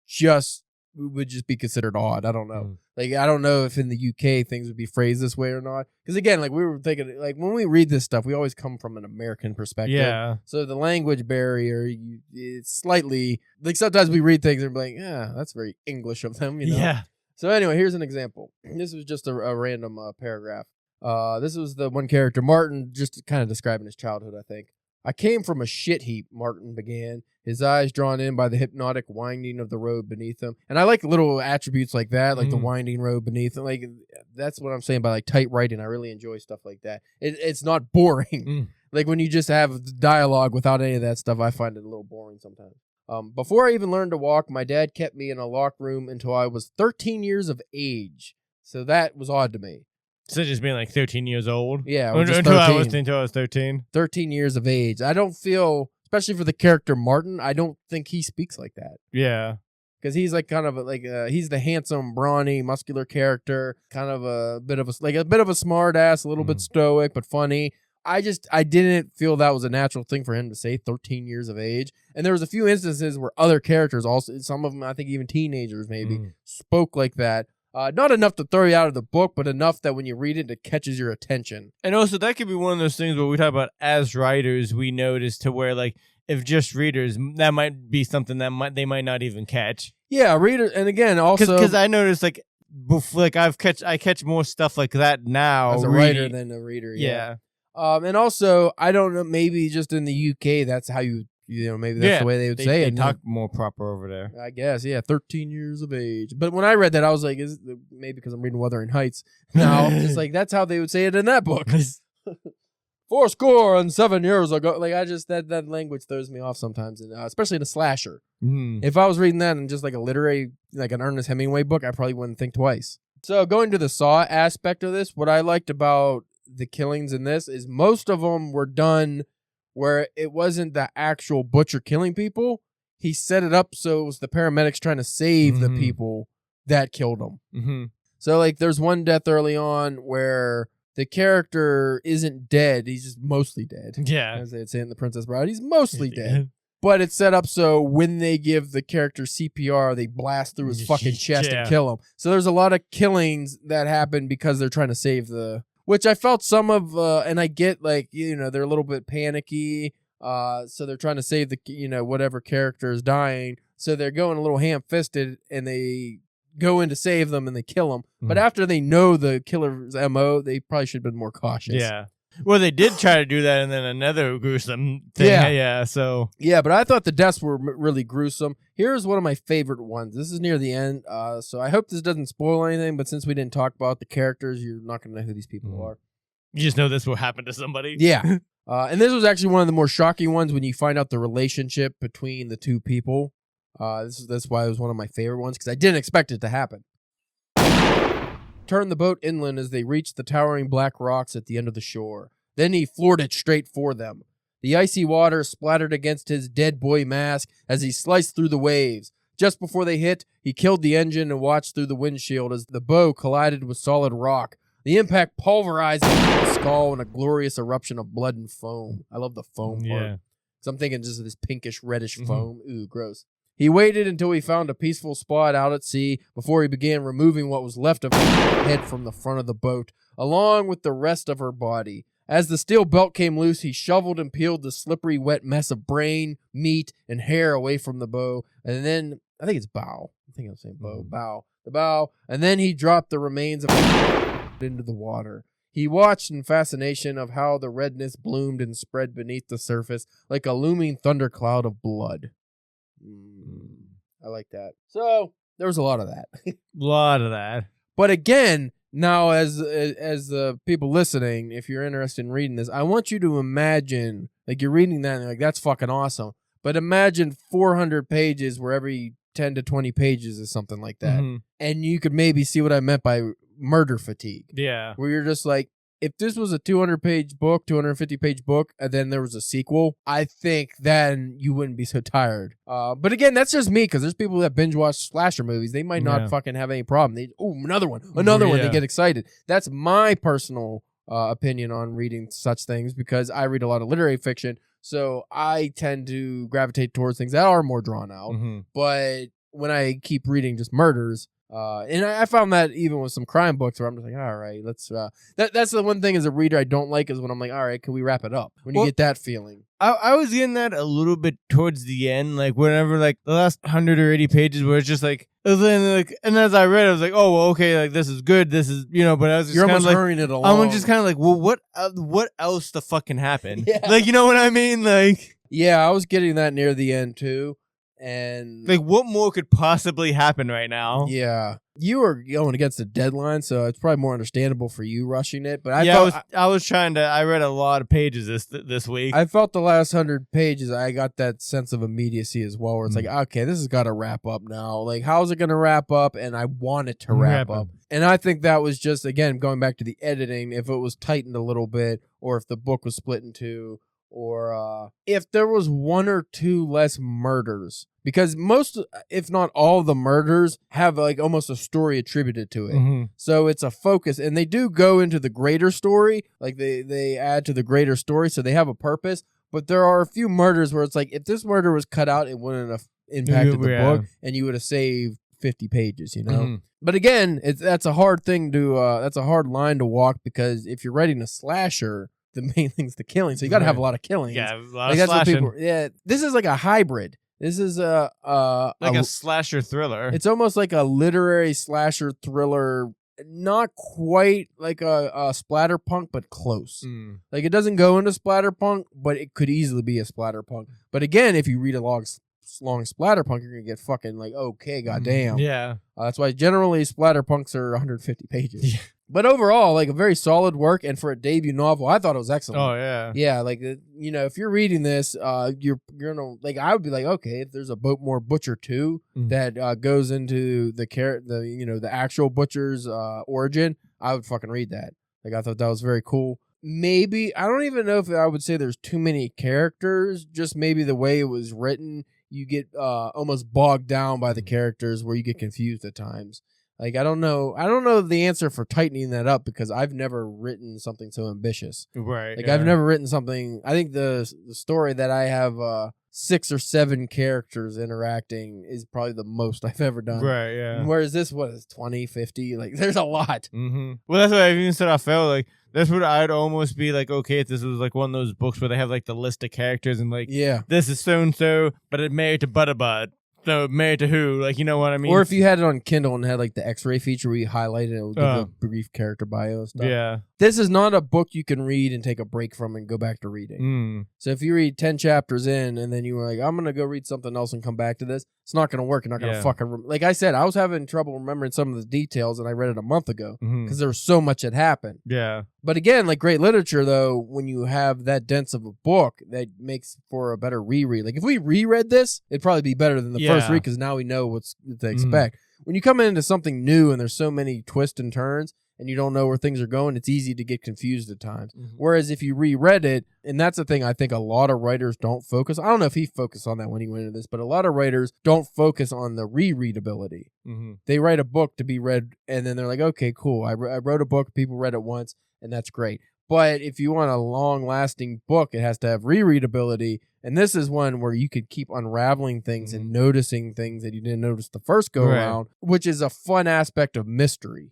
just would just be considered odd. I don't know. Like, I don't know if in the UK things would be phrased this way or not. Because again, like we were thinking, like when we read this stuff, we always come from an American perspective. Yeah. So the language barrier, it's slightly like sometimes we read things and be like, yeah, that's very English of them. Yeah. So anyway, here's an example. This was just a random paragraph. This was the one character, Martin, just kind of describing his childhood, I think. I came from a shit heap, Martin began, his eyes drawn in by the hypnotic winding of the road beneath him. And I like little attributes like that, like the winding road beneath him. Like, that's what I'm saying by like tight writing. I really enjoy stuff like that. It's not boring. Like when you just have dialogue without any of that stuff, I find it a little boring sometimes. Before I even learned to walk, my dad kept me in a locked room until I was 13 years of age. So that was odd to me. So just being like 13 years old? Yeah. Until I was 13. 13 years of age. I don't feel, especially for the character Martin, I don't think he speaks like that. Yeah. Because he's like kind of like he's the handsome, brawny, muscular character, kind of a bit of a smart ass, a little bit stoic, but funny. I didn't feel that was a natural thing for him to say 13 years of age. And there was a few instances where other characters also, some of them, I think even teenagers maybe, spoke like that. Not enough to throw you out of the book, but enough that when you read it, it catches your attention. And also, that could be one of those things where we talk about as writers, we notice to where, like, if just readers, that might be something that they might not even catch. Yeah, readers, and again, also because I noticed like I catch more stuff like that now as a writer than a reader. Yeah. And also, I don't know, maybe just in the UK, that's how maybe that's the way they would say it. They talk more proper over there. I guess, 13 years of age. But when I read that, I was like, maybe because I'm reading Wuthering Heights now, just like, that's how they would say it in that book. 87 years ago. Like, that language throws me off sometimes, and especially in a slasher. If I was reading that in just like a literary, like an Ernest Hemingway book, I probably wouldn't think twice. So going to the Saw aspect of this, what I liked about the killings in this is most of them were done where it wasn't the actual butcher killing people. He set it up so it was the paramedics trying to save the people that killed him. So like there's one death early on where the character isn't dead. He's just mostly dead. Yeah. As they'd say in The Princess Bride, he's mostly dead. But it's set up so when they give the character CPR, they blast through his fucking chest and kill him. So there's a lot of killings that happen because they're trying to save which I felt some of, and I get like, they're a little bit panicky. So they're trying to save whatever character is dying. So they're going a little ham-fisted and they go in to save them and they kill them. But after they know the killer's MO, they probably should have been more cautious. Yeah. Well, they did try to do that, and then another gruesome thing. Yeah. So but I thought the deaths were really gruesome. Here's one of my favorite ones. This is near the end, so I hope this doesn't spoil anything. But since we didn't talk about the characters, you're not going to know who these people are. You just know this will happen to somebody. Yeah. And this was actually one of the more shocking ones when you find out the relationship between the two people. That's why it was one of my favorite ones, because I didn't expect it to happen. Turned the boat inland as they reached the towering black rocks at the end of the shore. Then he floored it straight for them. The icy water splattered against his dead boy mask as he sliced through the waves. Just before they hit, he killed the engine and watched through the windshield as the bow collided with solid rock. The impact pulverized his skull in a glorious eruption of blood and foam. I love the foam part. Yeah. So I'm thinking just of this pinkish reddish foam. Ooh, gross. He waited until he found a peaceful spot out at sea before he began removing what was left of her head from the front of the boat, along with the rest of her body. As the steel belt came loose, he shoveled and peeled the slippery, wet mess of brain, meat, and hair away from the bow, and then, I think it's bow. I think I'm saying bow. Bow. The bow. And then he dropped the remains of into the water. He watched in fascination of how the redness bloomed and spread beneath the surface like a looming thundercloud of blood. I like that. So there was a lot of that. But again, now as the people listening, if you're interested in reading this, I want you to imagine, like, you're reading that and you're like, that's fucking awesome. But imagine 400 pages where every 10 to 20 pages is something like that. And you could maybe see what I meant by murder fatigue. Yeah. Where you're just like, if this was a 200-page book, 250-page book, and then there was a sequel, I think then you wouldn't be so tired. But again, that's just me, because there's people that binge watch slasher movies. They might not fucking have any problem. Another one. They get excited. That's my personal opinion on reading such things, because I read a lot of literary fiction, so I tend to gravitate towards things that are more drawn out. But when I keep reading just murders, and I found that even with some crime books where I'm just like, all right, let's, that's the one thing as a reader I don't like, is when I'm like, all right, can we wrap it up? When you get that feeling. I was getting that a little bit towards the end, like whenever, like the last 100 or 80 pages where it's just like, and as I read, I was like, oh, well, okay, like this is good, this is, but I was just kind of like, hurrying it along. I'm just kind of like, well, what else the fuck can happen? Like, you know what I mean? Like, yeah, I was getting that near the end too. And like, what more could possibly happen right now? Yeah, you were going against the deadline, so it's probably more understandable for you rushing it. But I was trying to. I read a lot of pages this week. I felt the last 100 pages, I got that sense of immediacy as well, where it's like, okay, this has got to wrap up now. Like, how's it going to wrap up? And I want it to wrap up. And I think that was just, again, going back to the editing. If it was tightened a little bit, or if the book was split in two, or if there was one or two less murders, because most, if not all, of the murders have like almost a story attributed to it. So it's a focus, and they do go into the greater story, like they add to the greater story, so they have a purpose. But there are a few murders where it's like, if this murder was cut out, it wouldn't have impacted the book, and you would have saved 50 pages, But again, that's a hard thing to that's a hard line to walk, because if you're writing a slasher, the main thing's the killing, so you got to have a lot of killings. Yeah, a lot of slashing. This is like a hybrid. This is a slasher thriller. It's almost like a literary slasher thriller, not quite like a splatterpunk, but close. Like, it doesn't go into splatterpunk, but it could easily be a splatterpunk. But again, if you read a long splatterpunk, you're gonna get fucking like, okay, goddamn. Yeah. That's why generally splatterpunks are 150 pages. But overall, like, a very solid work, and for a debut novel, I thought it was excellent. Oh, yeah. Yeah, like, if you're reading this, you're gonna, like, I would be like, okay, if there's a Boatmore Butcher 2 that goes into the actual Butcher's origin, I would fucking read that. Like, I thought that was very cool. Maybe, I don't even know if I would say there's too many characters, just maybe the way it was written, you get almost bogged down by the characters where you get confused at times. Like, I don't know the answer for tightening that up, because I've never written something so ambitious. Right. Like, I've never written something. I think the story that I have 6 or 7 characters interacting is probably the most I've ever done. Right, yeah. Whereas this, what is 20, 50? Like, there's a lot. Well, that's what I even said. I felt like that's what I'd almost be like, okay, if this was like one of those books where they have like the list of characters and like, this is so-and-so, but it married to Butterbud. So married to who? Like, you know what I mean? Or if you had it on Kindle and had like the X-ray feature where you highlighted it, would give a brief character bio and stuff. Yeah. This is not a book you can read and take a break from and go back to reading. So if you read 10 chapters in and then you were like, I'm going to go read something else and come back to this, it's not going to work. You're not going to fucking... Like I said, I was having trouble remembering some of the details and I read it a month ago because there was so much that happened. Yeah. But again, like great literature, though, when you have that dense of a book, that makes for a better reread. Like if we reread this, it'd probably be better than the first read because now we know what to expect. When you come into something new and there's so many twists and turns and you don't know where things are going, it's easy to get confused at times. Whereas if you reread it, and that's the thing I think a lot of writers don't focus. I don't know if he focused on that when he went into this, but a lot of writers don't focus on the rereadability. They write a book to be read, and then they're like, okay, cool. I wrote a book, people read it once, and that's great. But if you want a long-lasting book, it has to have rereadability. And this is one where you could keep unraveling things and noticing things that you didn't notice the first go-around, which is a fun aspect of mystery.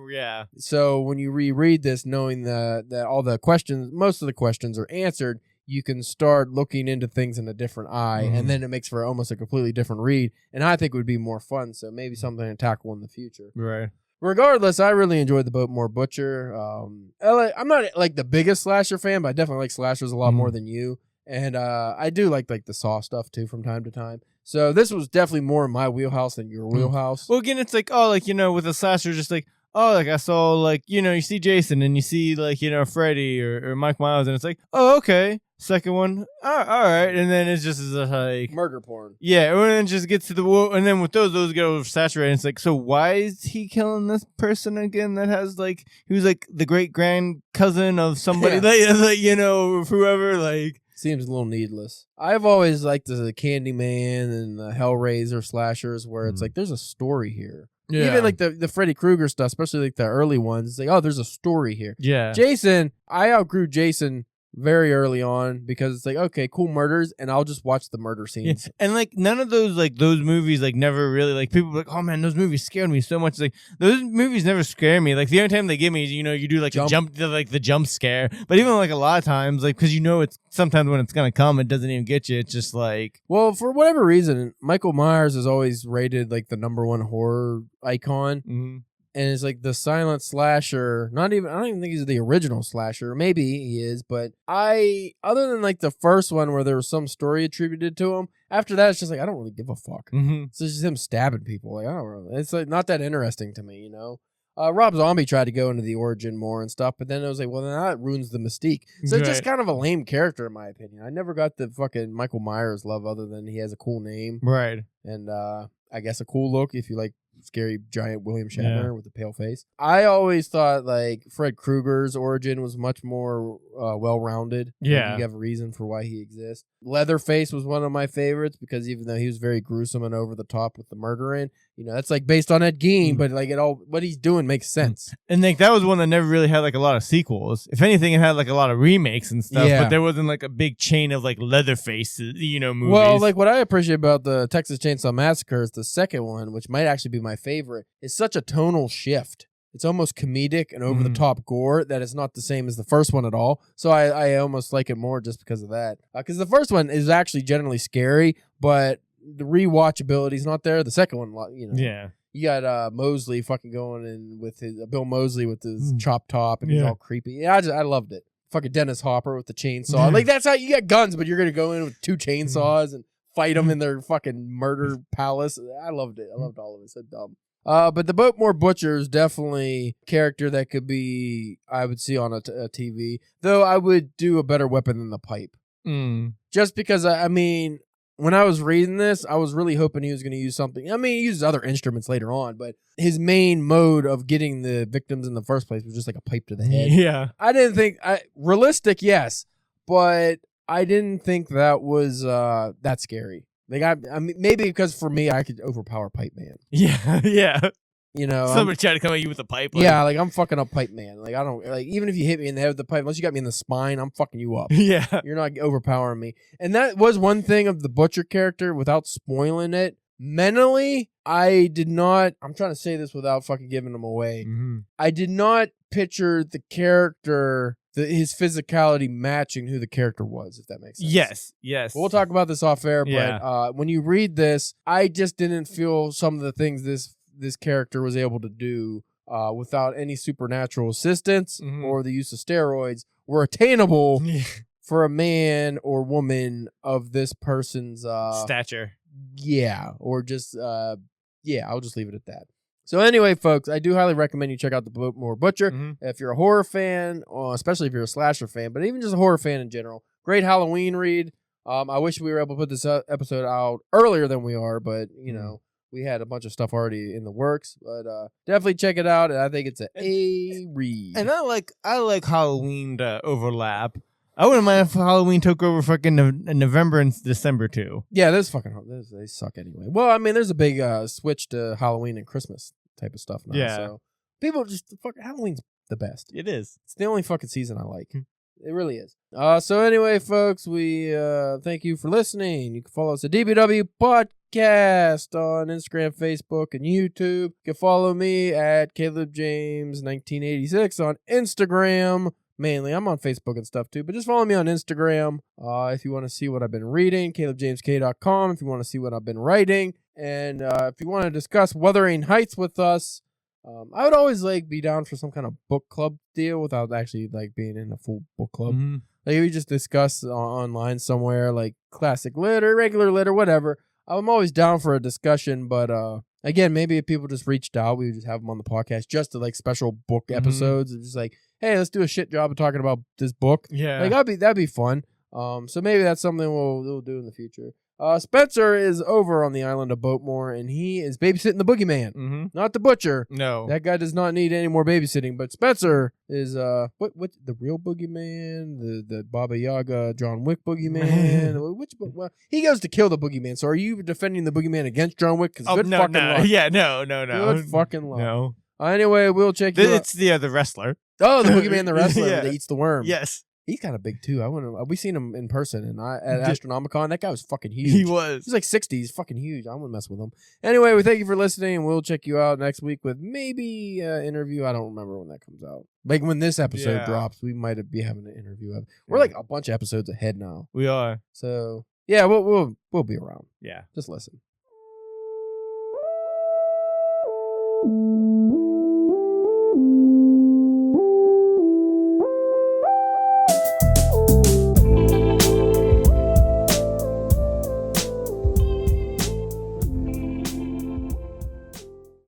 Yeah. So when you reread this, knowing that all the questions, most of the questions are answered, you can start looking into things in a different eye, and then it makes for almost a completely different read. And I think it would be more fun. So maybe something to tackle in the future. Right. Regardless, I really enjoyed the Boatmore Butcher. I'm not like the biggest slasher fan, but I definitely like slashers a lot more than you. And I do like the Saw stuff too from time to time. So this was definitely more in my wheelhouse than your wheelhouse. Well, again, it's like, oh, like, with a slasher, just like, oh, like I saw, like, you see Jason and you see, like, Freddy or Mike Myers, and it's like, oh, okay. Second one, all right. And then it's just like murder porn. Yeah, and then it just gets to and then with those get oversaturated. And it's like, so why is he killing this person again? That has like he was like the great grand cousin of somebody, like whoever. Like seems a little needless. I've always liked the Candyman and the Hellraiser slashers where it's like there's a story here. Yeah. Even like the Freddy Krueger stuff, especially like the early ones, it's like, oh, there's a story here. Yeah, Jason, I outgrew Jason very early on because it's like, okay, cool murders, and I'll just watch the murder scenes. Yeah. And like none of those movies like never really like people are like, oh man, those movies scared me so much. It's like those movies never scare me. Like the only time they give me is you do like the jump scare. But even like a lot of times, like because it's sometimes when it's gonna come, it doesn't even get you. It's just like, well, for whatever reason, Michael Myers is always rated like the #1 horror icon. And it's like the silent slasher. I don't even think he's the original slasher. Maybe he is, but other than like the first one where there was some story attributed to him, after that it's just like I don't really give a fuck. It's just him stabbing people. Like I don't really. It's like not that interesting to me, Rob Zombie tried to go into the origin more and stuff, but then it was like, well, then that ruins the mystique. So it's just kind of a lame character in my opinion. I never got the fucking Michael Myers love other than he has a cool name, right? And I guess a cool look if you like scary giant William Shatner with a pale face. I always thought like Fred Krueger's origin was much more well-rounded. Yeah. You have a reason for why he exists. Leatherface was one of my favorites because even though he was very gruesome and over the top with the murdering, that's like based on Ed Gein, but like what he's doing makes sense. And like that was one that never really had like a lot of sequels. If anything, it had like a lot of remakes and stuff, but there wasn't like a big chain of like Leatherface, movies. Well, like what I appreciate about the Texas Chainsaw Massacre is the second one, which might actually be my favorite, is such a tonal shift. It's almost comedic and over the top gore that it's not the same as the first one at all. So I almost like it more just because of that. Because the first one is actually generally scary, but the rewatchability is not there. The second one, Yeah. You got Mosley fucking going in with his Bill Mosley with his chopped top and he's all creepy. Yeah, I loved it. Fucking Dennis Hopper with the chainsaw. Like that's how you get guns, but you're gonna go in with 2 chainsaws and fight them in their fucking murder palace. I loved it. I loved all of it. So dumb. But the Boatmore Butcher is definitely a character that could be, I would see on a TV. Though I would do a better weapon than the pipe. Just because, I mean, when I was reading this, I was really hoping he was going to use something. I mean, he uses other instruments later on, but his main mode of getting the victims in the first place was just like a pipe to the head. Yeah. I didn't think, realistic, yes, but I didn't think that was that scary. Like I mean, maybe because for me, I could overpower Pipe Man. Yeah, yeah. Somebody try to come at you with a pipe. Yeah, like I'm fucking up Pipe Man. Like I don't like even if you hit me in the head with the pipe, unless you got me in the spine, I'm fucking you up. Yeah, you're not overpowering me. And that was one thing of the Butcher character. Without spoiling it, mentally, I did not. I'm trying to say this without fucking giving him away. I did not picture the character. His physicality matching who the character was, if that makes sense. Yes. We'll talk about this off air, but when you read this, I just didn't feel some of the things this character was able to do without any supernatural assistance or the use of steroids were attainable for a man or woman of this person's stature. Yeah, or just I'll just leave it at that. So anyway, folks, I do highly recommend you check out the Boatmore Butcher. If you're a horror fan, especially if you're a slasher fan, but even just a horror fan in general, great Halloween read. I wish we were able to put this episode out earlier than we are, but, you know, we had a bunch of stuff already in the works. But definitely check it out, and I think it's an A read. And I like Halloween to overlap. I wouldn't mind if Halloween took over fucking November and December, too. Yeah, they suck anyway. Well, I mean, there's a big switch to Halloween and Christmas type of stuff now. Yeah. So people just, Halloween's the best. It is. It's the only fucking season I like. It really is. So anyway, folks, we thank you for listening. You can follow us at DBW Podcast on Instagram, Facebook, and YouTube. You can follow me at Caleb James 1986 on Instagram. Mainly, I'm on Facebook and stuff too, but just follow me on Instagram if you want to see what I've been reading, calebjamesk.com if you want to see what I've been writing, and if you want to discuss Wuthering Heights with us, I would always be down for some kind of book club deal without actually being in a full book club. Like we just discuss online somewhere, like classic lit or regular lit or whatever. I'm always down for a discussion, but again, maybe if people just reached out, we would just have them on the podcast just to special book episodes. It's just hey, let's do a shit job of talking about this book. Yeah. That'd be fun. So maybe that's something we'll do in the future. Spencer is over on the island of Boatmore, and he is babysitting the boogeyman, not the butcher. No, that guy does not need any more babysitting. But Spencer is what the real boogeyman, the Baba Yaga, John Wick boogeyman. Which he goes to kill the boogeyman. So are you defending the boogeyman against John Wick? Because good fucking luck. Yeah, no. Good fucking luck. No. Anyway, we'll check you out. It's the wrestler. Oh, the boogeyman, the wrestler that eats the worm. Yes. He's kind of big too. We seen him in person, and at Astronomicon, that guy was fucking huge. He was. He's like 60. He's fucking huge. I wouldn't mess with him. Anyway, we thank you for listening, and we'll check you out next week with maybe an interview. I don't remember when that comes out. When this episode drops, we might be having an interview. We're a bunch of episodes ahead now. We are. So yeah, we'll be around. Yeah, just listen.